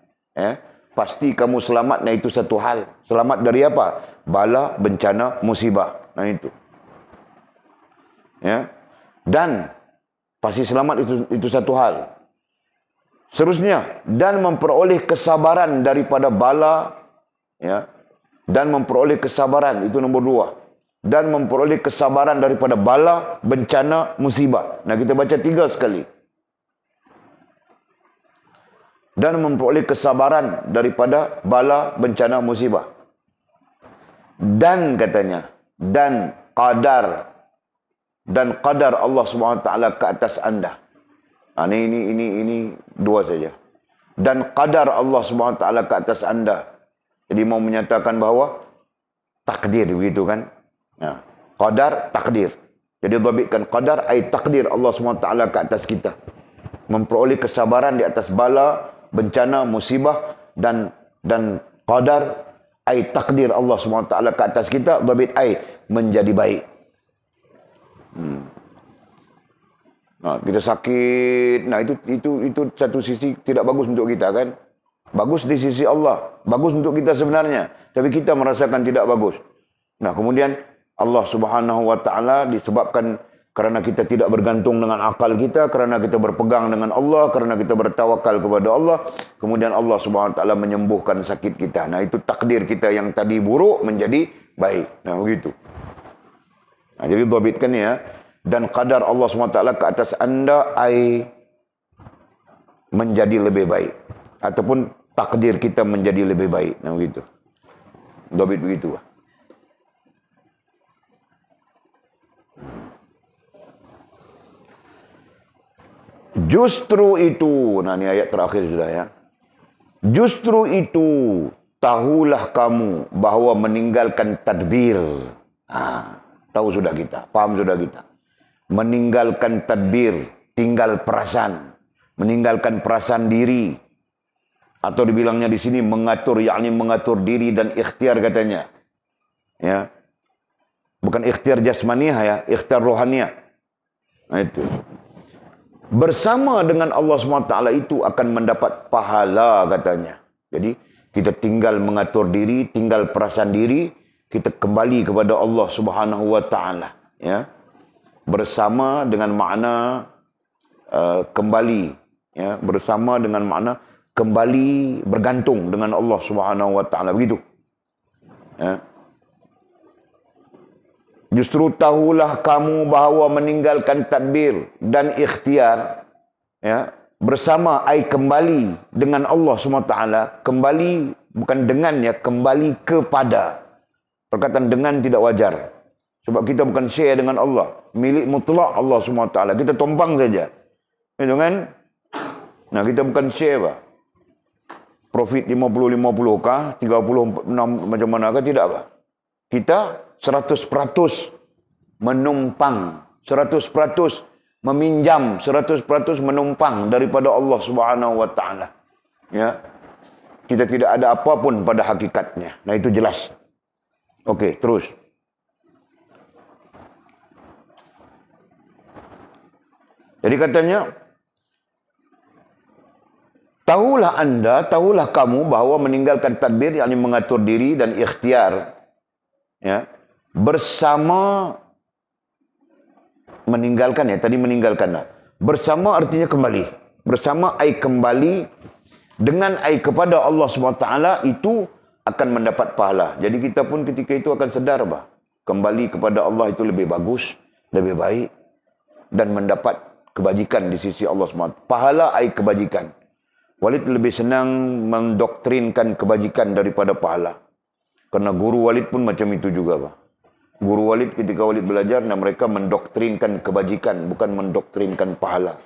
Pasti kamu selamat. Nah, itu satu hal. Selamat dari apa? Bala, bencana, musibah. Nah, itu. Ya. Dan pasti selamat itu satu hal. Seterusnya, dan memperoleh kesabaran daripada bala, ya. Dan memperoleh kesabaran, itu nomor 2. Dan memperoleh kesabaran daripada bala, bencana, musibah. Nah, kita baca 3 sekali. Dan memperoleh kesabaran daripada bala, bencana, musibah. Dan katanya, dan qadar Allah SWT ke atas anda. Ini 2 saja. Dan qadar Allah SWT ke atas anda. Jadi mau menyatakan bahawa takdir begitu kan? Nah, qadar, takdir. Jadi dhabitkan qadar ay takdir Allah SWT ke atas kita. Memperoleh kesabaran di atas bala, bencana, musibah dan qadar ay takdir Allah SWT ke atas kita. Dhabit ay menjadi baik. Kita sakit. Itu satu sisi tidak bagus untuk kita kan. Bagus di sisi Allah. Bagus untuk kita sebenarnya. Tapi kita merasakan tidak bagus. Kemudian Allah Subhanahu wa taala disebabkan kerana kita tidak bergantung dengan akal kita, kerana kita berpegang dengan Allah, kerana kita bertawakal kepada Allah, kemudian Allah Subhanahu wa taala menyembuhkan sakit kita. Itu takdir kita yang tadi buruk menjadi baik. Begitu. Jadi dhabitkan ya. Dan qadar Allah SWT ke atas anda menjadi lebih baik. Ataupun takdir kita menjadi lebih baik. Begitu. Dhabit begitu. Justru itu, ini ayat terakhir sudah ya. Justru itu, tahulah kamu bahawa meninggalkan tadbir. Tahu sudah kita, paham sudah kita. Meninggalkan tadbir, tinggal perasaan, meninggalkan perasaan diri, atau dibilangnya di sini mengatur, yakni mengatur diri dan ikhtiar katanya, ya, bukan ikhtiar jasmaniah ya, ikhtiar rohaniah. Itu bersama dengan Allah SWT itu akan mendapat pahala katanya. Jadi kita tinggal mengatur diri, tinggal perasaan diri, kita kembali kepada Allah Subhanahu wa taala, ya. Bersama dengan makna kembali, ya, bersama dengan makna kembali bergantung dengan Allah Subhanahu wa taala, begitu. Ya. Justru tahulah kamu bahawa meninggalkan tadbir dan ikhtiar, ya, bersama kembali dengan Allah SWT, kembali bukan dengan ya, kembali kepada. Perkataan dengan tidak wajar. Sebab kita bukan share dengan Allah. Milik mutlak Allah SWT. Kita tumpang saja. Itu kan? Kita bukan share apa? Profit 50-50 kah? 36 macam mana kah? Tidak apa? Kita 100% menumpang. 100% meminjam. 100% menumpang daripada Allah Subhanahu wa taala. Ya. Kita tidak ada apapun pada hakikatnya. Itu jelas. Okey, terus. Jadi katanya, tahulah anda, tahulah kamu bahawa meninggalkan tadbir, yakni mengatur diri dan ikhtiar, ya, bersama meninggalkan ya, tadi meninggalkan. Bersama artinya kembali. Bersama kembali dengan kepada Allah SWT itu akan mendapat pahala. Jadi kita pun ketika itu akan sedar kembali kepada Allah itu lebih bagus, lebih baik, dan mendapat kebajikan di sisi Allah SWT. Pahala kebajikan. Walid lebih senang mendoktrinkan kebajikan daripada pahala. Karena guru Walid pun macam itu juga Guru Walid ketika Walid belajar, mereka mendoktrinkan kebajikan, bukan mendoktrinkan pahala.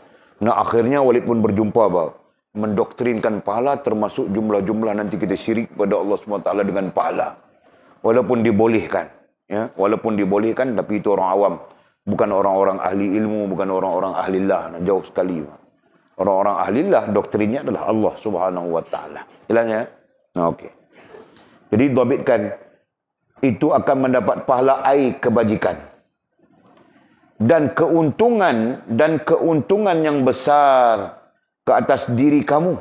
Akhirnya Walid pun berjumpa mendoktrinkan pahala, termasuk jumlah-jumlah nanti kita syirik pada Allah SWT dengan pahala. Walaupun dibolehkan. Ya, walaupun dibolehkan, tapi itu orang awam. Bukan orang-orang ahli ilmu, bukan orang-orang ahlillah. Jauh sekali. Orang-orang ahlillah, doktrinnya adalah Allah Subhanahu wa taala. Jelas ya? Okey. Jadi dhabitkan, itu akan mendapat pahala kebajikan. Dan keuntungan yang besar ke atas diri kamu.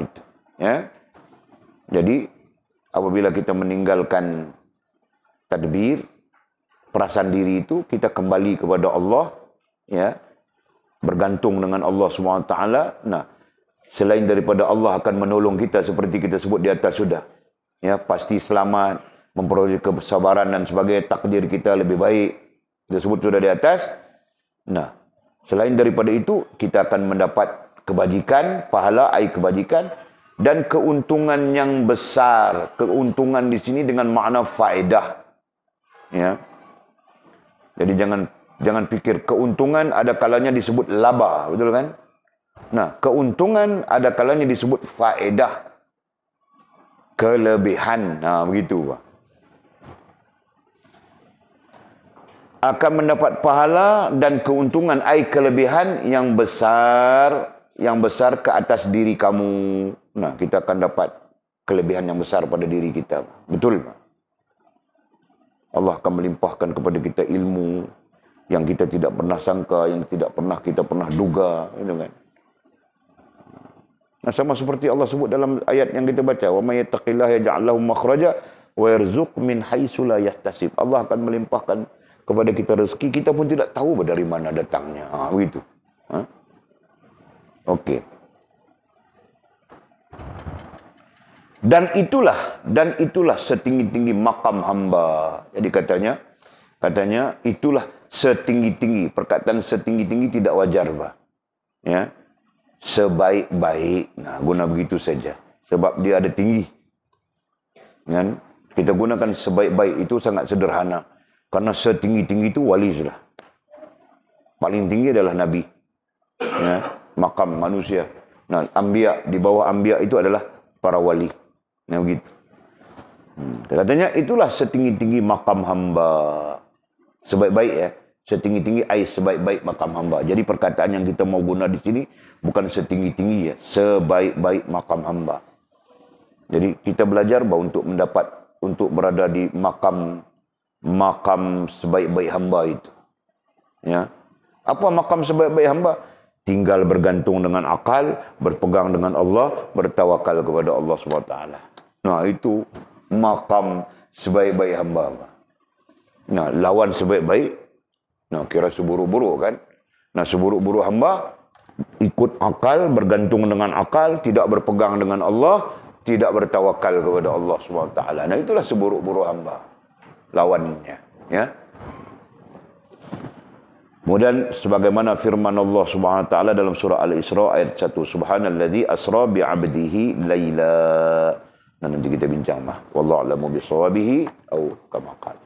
Itu. Ya. Jadi, apabila kita meninggalkan tadbir, perasaan diri itu, kita kembali kepada Allah, ya, bergantung dengan Allah SWT. Selain daripada Allah akan menolong kita seperti kita sebut di atas sudah. Ya, pasti selamat, memperoleh kesabaran dan sebagainya, takdir kita lebih baik. Kita sebut sudah di atas. Selain daripada itu, kita akan mendapat kebajikan, pahala, kebajikan, dan keuntungan yang besar. Keuntungan di sini dengan makna faedah. Ya. Jadi jangan pikir keuntungan ada kalanya disebut laba, betul kan? Keuntungan ada kalanya disebut faedah. Kelebihan, begitu. Akan mendapat pahala dan keuntungan kelebihan yang besar ke atas diri kamu. Kita akan dapat kelebihan yang besar pada diri kita. Betul. Allah akan melimpahkan kepada kita ilmu, yang kita tidak pernah sangka, yang tidak pernah kita duga, gitu kan. Nah, sama seperti Allah sebut dalam ayat yang kita baca, wa may yattaqillaha yaj'al lahu makhraja wa yarzuq min haitsu la yahtasib. Allah akan melimpahkan kepada kita rezeki, kita pun tidak tahu dari mana datangnya. Begitu. Okey. Dan itulah setinggi-tinggi makam hamba. Jadi katanya itulah setinggi-tinggi, perkataan setinggi-tinggi tidak wajar, Pak. Ya. Sebaik-baik. Nah, guna begitu saja. Sebab dia ada tinggi. Kan? Kita gunakan sebaik-baik itu sangat sederhana. Karena setinggi-tinggi itu wali sudah. Paling tinggi adalah nabi. Ya, makam manusia. Nah, anbiya, di bawah anbiya itu adalah para wali. Nah, begitu. Katanya itulah setinggi-tinggi makam hamba. Sebaik-baik ya. Setinggi-tinggi sebaik-baik makam hamba. Jadi perkataan yang kita mau guna di sini bukan setinggi-tinggi ya, sebaik-baik makam hamba. Jadi kita belajar bahwa untuk berada di makam sebaik-baik hamba itu. Ya. Apa makam sebaik-baik hamba? Tinggal bergantung dengan akal, berpegang dengan Allah, bertawakal kepada Allah SWT. Nah, itu makam sebaik-baik hamba. Nah, lawan sebaik-baik, nah, kira seburuk-buruk kan. Nah, seburuk-buruk hamba ikut akal, bergantung dengan akal, tidak berpegang dengan Allah, tidak bertawakal kepada Allah SWT. Nah, itulah seburuk-buruk hamba. Lawannya, ya. Kemudian sebagaimana firman Allah Subhanahu wa taala dalam surah Al-Isra ayat 1, subhanalladzi asra bi 'abdihi laila. Nah, nanti kita bincang mah. Wallahu a'lamu bishawabihi atau kama qala.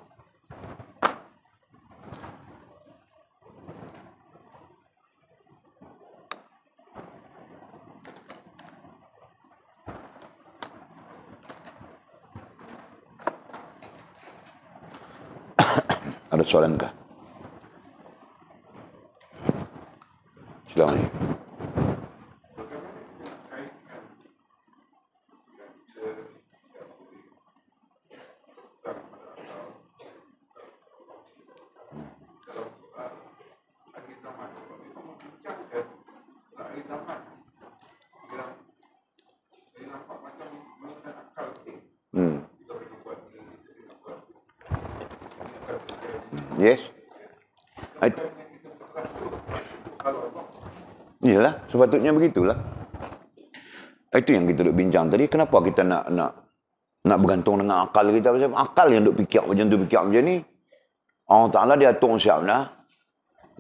Ada soalan kah? Silakan. Yes. Iyalah, sepatutnya begitulah. Itu yang kita duk bincang tadi. Kenapa kita nak bergantung dengan akal kita? Akal yang duk fikir macam tu, fikir macam ni. Allah Ta'ala dia atur siap dah.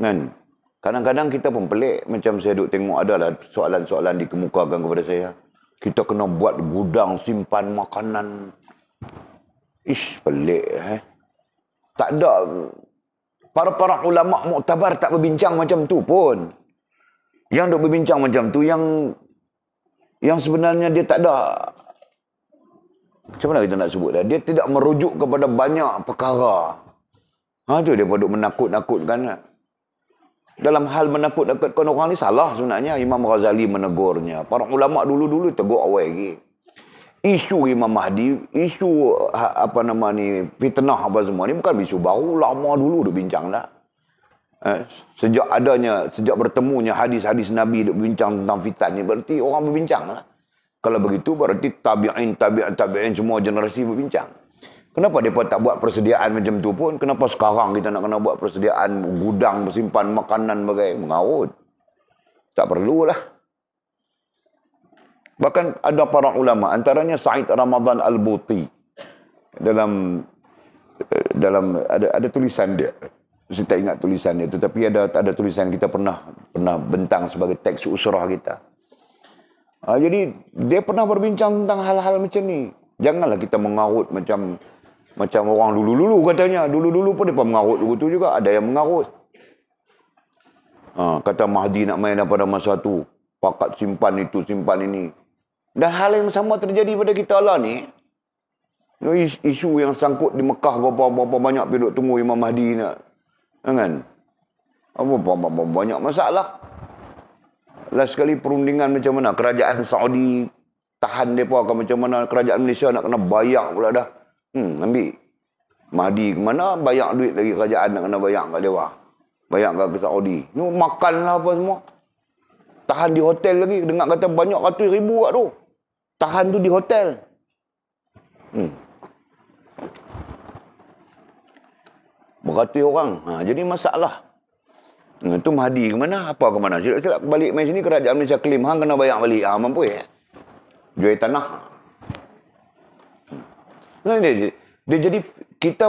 Kan? Kadang-kadang kita pun pelik. Macam saya duk tengok adalah soalan-soalan dikemukakan kepada saya. Kita kena buat gudang simpan makanan. Ish, pelik. Tak ada. Para ulama' muktabar tak berbincang macam tu pun. Yang duk berbincang macam tu, yang sebenarnya dia tak ada, macam mana kita nak sebut dah, dia tidak merujuk kepada banyak perkara. Tu dia duk menakut-nakutkan. Dalam hal menakut-nakutkan orang ni salah sebenarnya. Imam Ghazali menegurnya. Para ulama' dulu-dulu tegur awal lagi. Isu Imam Mahdi, isu fitnah apa semua ni bukan isu baru, lama dulu duk bincang dah. Sejak bertemunya hadis-hadis Nabi duk bincang tentang fitnah ni, berarti orang berbincang lah. Kalau begitu berarti tabi'in semua generasi berbincang. Kenapa mereka tak buat persediaan macam tu pun? Kenapa sekarang kita nak kena buat persediaan gudang bersimpan makanan bagai mengaut? Tak perlulah. Bahkan ada para ulama, antaranya Said Ramadan Al-Buti, dalam ada tulisan dia. Saya tak ingat tulisan dia, tetapi ada tulisan kita pernah bentang sebagai teks usrah kita. Jadi dia pernah berbincang tentang hal-hal macam ni. Janganlah kita mengarut macam orang dulu-dulu katanya. Dulu-dulu pun dia mengarut begitu juga, ada yang mengarut. Kata Mahdi nak main pada masa tu, pakat simpan itu, simpan ini. Dan hal yang sama terjadi pada kita lah ni. Isu yang sangkut di Mekah, berapa banyak penduduk tunggu Imam Mahdi nak. Kan? Banyak masalah. Last sekali perundingan macam mana? Kerajaan Saudi tahan mereka ke macam mana? Kerajaan Malaysia nak kena bayar pula dah. Ambil. Mahdi ke mana? Bayar duit lagi kerajaan nak kena bayar kat dia. Banyak ke Saudi. Ni makan lah apa semua. Tahan di hotel lagi. Dengar kata banyak ratus ribu kat tu. Tahan tu di hotel. Beratus orang. Jadi masalah. Tu Mahdi ke mana? Apa ke mana? Silap-silap balik main sini, kerajaan Malaysia klaim hang kena bayar balik. Mampu ya. Jual tanah. Dia jadi kita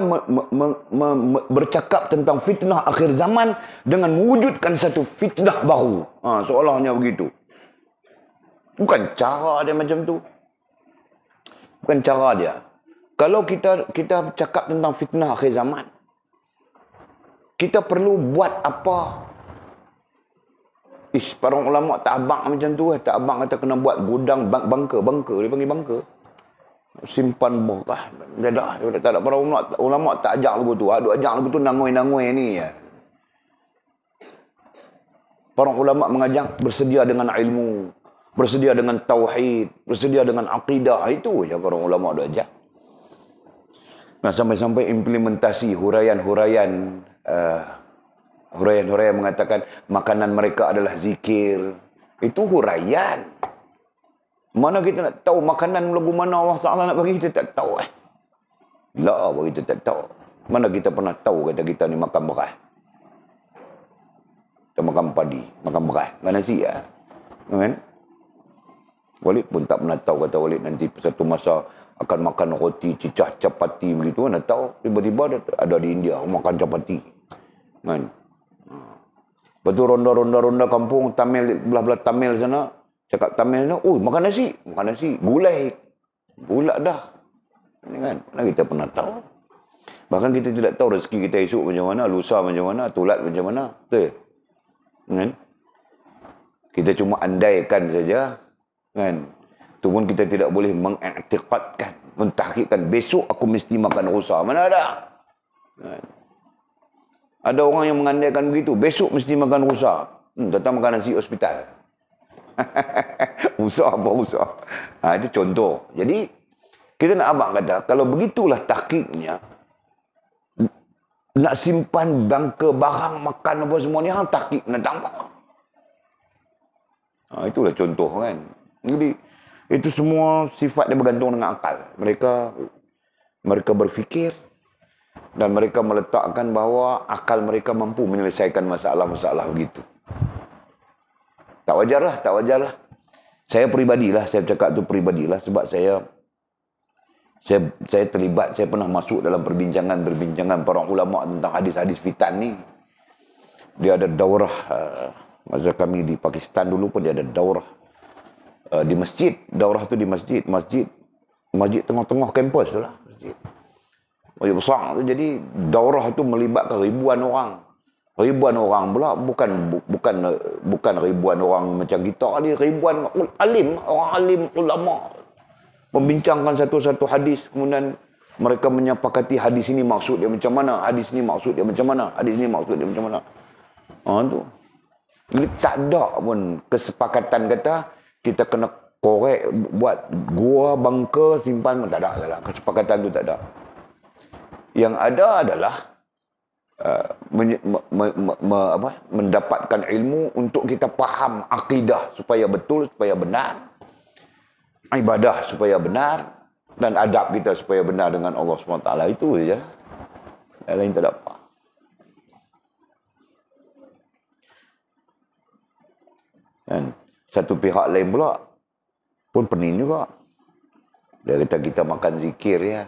bercakap tentang fitnah akhir zaman dengan mewujudkan satu fitnah baru. Seolahnya begitu. Bukan cara dia macam tu. Bukan cara dia. Kalau kita cakap tentang fitnah akhir zaman, kita perlu buat apa? Para ulama tak abang macam tu. Tak abang kata kena buat gudang bangka. Dia panggil bangka. Simpan berkah. Tak ada. Para ulama tak ajak lagu tu. Duk ajak lagu tu nangoi-nangoi ni. Para ulama mengajak bersedia dengan ilmu, bersedia dengan tauhid, bersedia dengan akidah. Itu je para ulama duk ajak. Nah, sampai-sampai implementasi huraian-huraian mengatakan makanan mereka adalah zikir. Itu huraian. Mana kita nak tahu makanan lagu mana Allah Ta'ala nak bagi, kita tak tahu. La, kita tak tahu. Mana kita pernah tahu kata kita ni makan beras. Kita makan padi, makan beras, makan nasi ya. Kan? Walid pun tak pernah tahu kata Walid nanti satu masa akan makan roti, cicah, capati begitu. Mana tahu tiba-tiba ada di India makan capati. Kan? Lepas tu ronda kampung Tamil, belah-belah Tamil sana. Cakap Tamil tu, makan nasi, gulai pula dah. Ini kan, mana kita pernah tahu. Bahkan kita tidak tahu rezeki kita esok macam mana, lusa macam mana, tulat macam mana. Betul? Kan? Kita cuma andaikan saja. Kan? Itu pun kita tidak boleh mengiktikadkan, mentahkikkan, besok aku mesti makan rusa. Mana ada? Kan? Ada orang yang mengandaikan begitu, besok mesti makan rusa. Datang makan nasi hospital. Usah apa usah. Itu contoh. Jadi kita nak abang kata kalau begitulah tahqiqnya, nak simpan bangka barang makan apa semua ni hang tahqiq nak tambah. Itulah contoh kan. Jadi itu semua sifat dia bergantung dengan akal. Mereka berfikir dan mereka meletakkan bahawa akal mereka mampu menyelesaikan masalah-masalah begitu. Tak wajarlah. Saya peribadilah, saya cakap tu peribadilah sebab saya terlibat, saya pernah masuk dalam perbincangan para ulama tentang hadis-hadis fitan ni. Dia ada daurah, masa kami di Pakistan dulu pun dia ada daurah di masjid. Daurah tu di masjid tengah-tengah kampus tu lah. Masjid besar tu, jadi daurah tu melibatkan ribuan orang. Ribuan orang pula, bukan ribuan orang macam kita ni, ribuan orang alim, ulama membincangkan satu-satu hadis, kemudian mereka menyepakati hadis ini maksud dia macam mana, hadis ini maksud dia macam mana, hadis ini maksud dia macam mana. Tu. Jadi tak ada pun kesepakatan kata kita kena korek buat gua bangka simpan, tak ada. Kesepakatan tu tak ada. Yang ada adalah mendapatkan ilmu untuk kita faham akidah supaya betul, supaya benar, ibadah supaya benar, dan adab kita supaya benar dengan Allah SWT. Itu saja. Yang lain tak ada apa. Dan satu pihak lain pula pun pening juga. Dia kata kita makan zikir ya.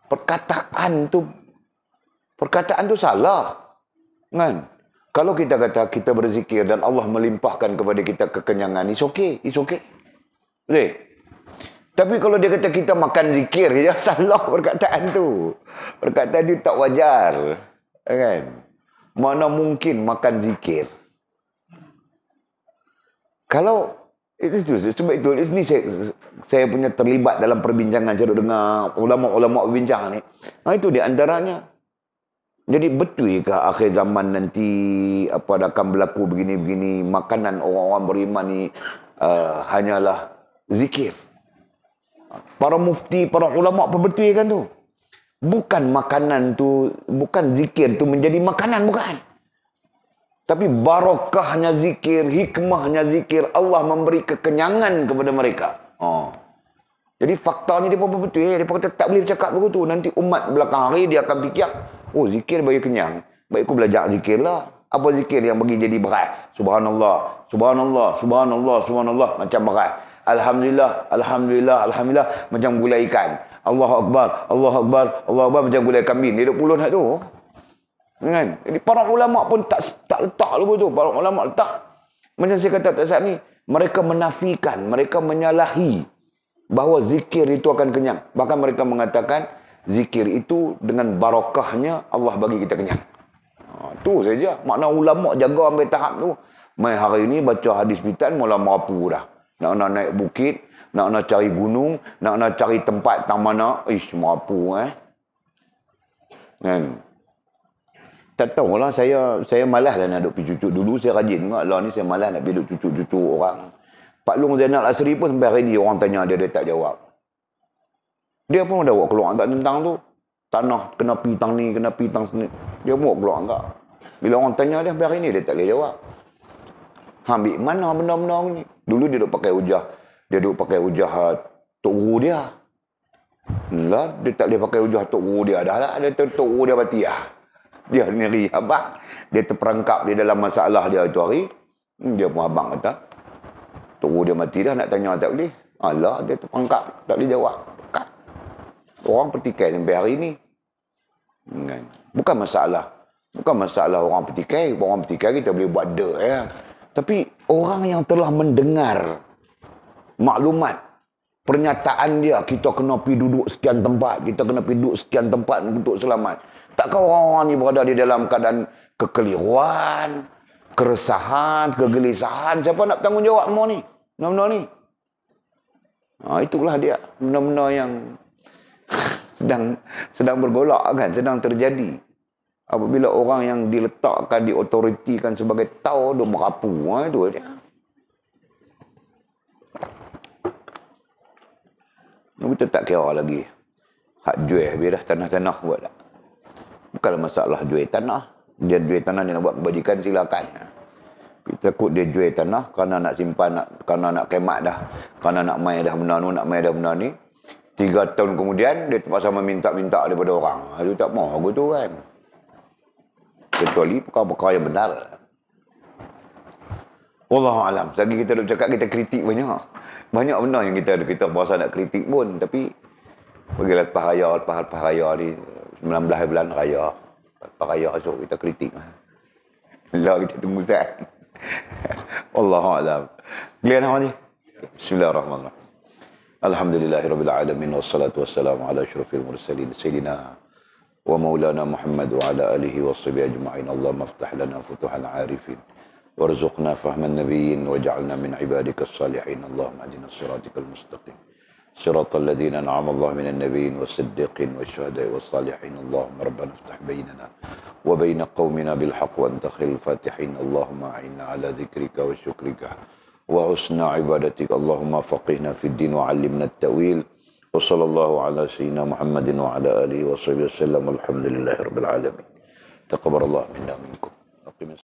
Perkataan tu salah. Kan? Kalau kita kata kita berzikir dan Allah melimpahkan kepada kita kekenyangan, it's okay. Betul? Tapi kalau dia kata kita makan zikir, ya salah perkataan tu. Perkataan dia tak wajar. Kan? Mana mungkin makan zikir? Kalau itu sebab itu ini saya punya terlibat dalam perbincangan saya dengar ulama-ulama berbincang ni. Itu di antaranya. Jadi betul ke akhir zaman nanti akan berlaku begini-begini, makanan orang-orang beriman ni hanyalah zikir. Para mufti, para ulama perbetulkan tu. Bukan makanan tu, bukan zikir tu menjadi makanan, bukan. Tapi barakahnya zikir, hikmahnya zikir, Allah memberi kekenyangan kepada mereka. Jadi fakta ni dia pun betul. Dia kata tak boleh bercakap begitu. Nanti umat belakang hari dia akan fikir, oh zikir bagi kenyang. Baik aku belajar zikir lah. Apa zikir yang bagi jadi berat? Subhanallah, subhanallah, subhanallah, subhanallah. Macam berat. Alhamdulillah, alhamdulillah, alhamdulillah. Macam gulai ikan. Allahu Akbar, Allahu Akbar, Allahu Akbar. Macam gulai kambing. Dia 20 nak tu. Kan? Jadi para ulama pun tak letak dulu tu. Para ulama letak. Macam saya kata tak saat ni. Mereka menafikan, mereka menyalahi bahawa zikir itu akan kenyang. Bahkan mereka mengatakan zikir itu dengan barakahnya Allah bagi kita kenyang. Tu saja. Makna ulama jaga sampai tahap tu. Mai hari ni baca hadis fitan mula merapu dah. Nak naik bukit, nak cari gunung, nak cari tempat tang mana, merapu kan. Tak tahulah, saya malas lah nak duduk pergi cucuk. Dulu saya rajin juga. Lah ni saya malas nak pergi duduk cucuk-cucuk orang. Pak Long Zainal Asri pun sampai hari ni orang tanya dia tak jawab. Dia pun dah buat keluar agak tentang tu. Tanah kena pitang ni, kena pitang sini. Dia pun buat keluar agak. Bila orang tanya dia sampai hari ni dia tak boleh jawab. Ambil mana benda-benda ni? Dulu dia duduk pakai hujah. Dia duduk pakai hujah Tok Guru dia. Lah, dia tak boleh pakai hujah Tok Guru dia dah lah. Dia Tok Guru dia mati lah. Dia sendiri abang. Dia terperangkap di dalam masalah dia itu hari. Dia pun abang kata. Tok Guru dia mati dah, nak tanya tak boleh. Alah, dia terperangkap. Tak boleh jawab. Dekat. Orang petikai sampai hari ni. Bukan masalah. Bukan masalah orang petikai. Orang petikai kita boleh buat ya. Tapi orang yang telah mendengar maklumat, pernyataan dia, kita kena pergi duduk sekian tempat, kita kena pergi duduk sekian tempat untuk selamat. Takkan orang-orang ni berada di dalam keadaan kekeliruan, keresahan, kegelisahan. Siapa nak tanggungjawab semua ni? Benda-benda ni. Itulah dia. Benda-benda yang sedang bergolak kan, sedang terjadi. Apabila orang yang diletakkan, diotoritikan sebagai tau, dia merapu. Itu dia. Kita tak kira lagi. Hak jual biar dah tanah-tanah buat tak. Bukanlah masalah jual tanah. Dia jual tanah, dia nak buat kebajikan, silakan. Kita takut dia jual tanah kerana nak simpan, kerana nak kemat dah. Kerana nak main dah benda ni, nak main dah benda ni. 3 tahun kemudian, dia terpaksa meminta-minta daripada orang. Itu tak mahu aku tu kan. Kecuali perkara-perkara yang benar. Wallahualam. Selagi kita duk cakap, kita kritik banyak. Banyak benda yang kita berasa nak kritik pun. Tapi, bagilah lepas raya ni, 19 bulan raya. Lepas raya esok kita kritik. Allah kita tunggu saat. Wallahualam. Giliran apa ni? Bismillahirrahmanirrahim. Alhamdulillahirrabbilalamin. Wassalatu wassalamu ala asyrafil mursalin. Sayyidina wa maulana Muhammad wa ala alihi wa sahbihi ajma'in. Allahumma aftah lana futuhal arifin. Warzuqna fahman nabiyyin waj'alna min ibadika as-salihin. Allahumma ahdina as-siratal mustaqim. Siratal ladzina an'ama Allahu minan nabiyyin was-siddiqin wasyuhada'i was-salihin. Allahumma rabbana aftah bainana wa baina qaumina bil haqq wa anta khairul fatihin. Allahumma a'inna ala dzikrika wa syukrika wa husna ibadatika. Allahumma faqihna fid din wa 'allimna at-ta'wil. Wa sallallahu ala sayyidina Muhammadin wa ala alihi wa sahbihi wasallam. Alhamdulillahirabbil alamin. Taqabbalallahu minna minkum.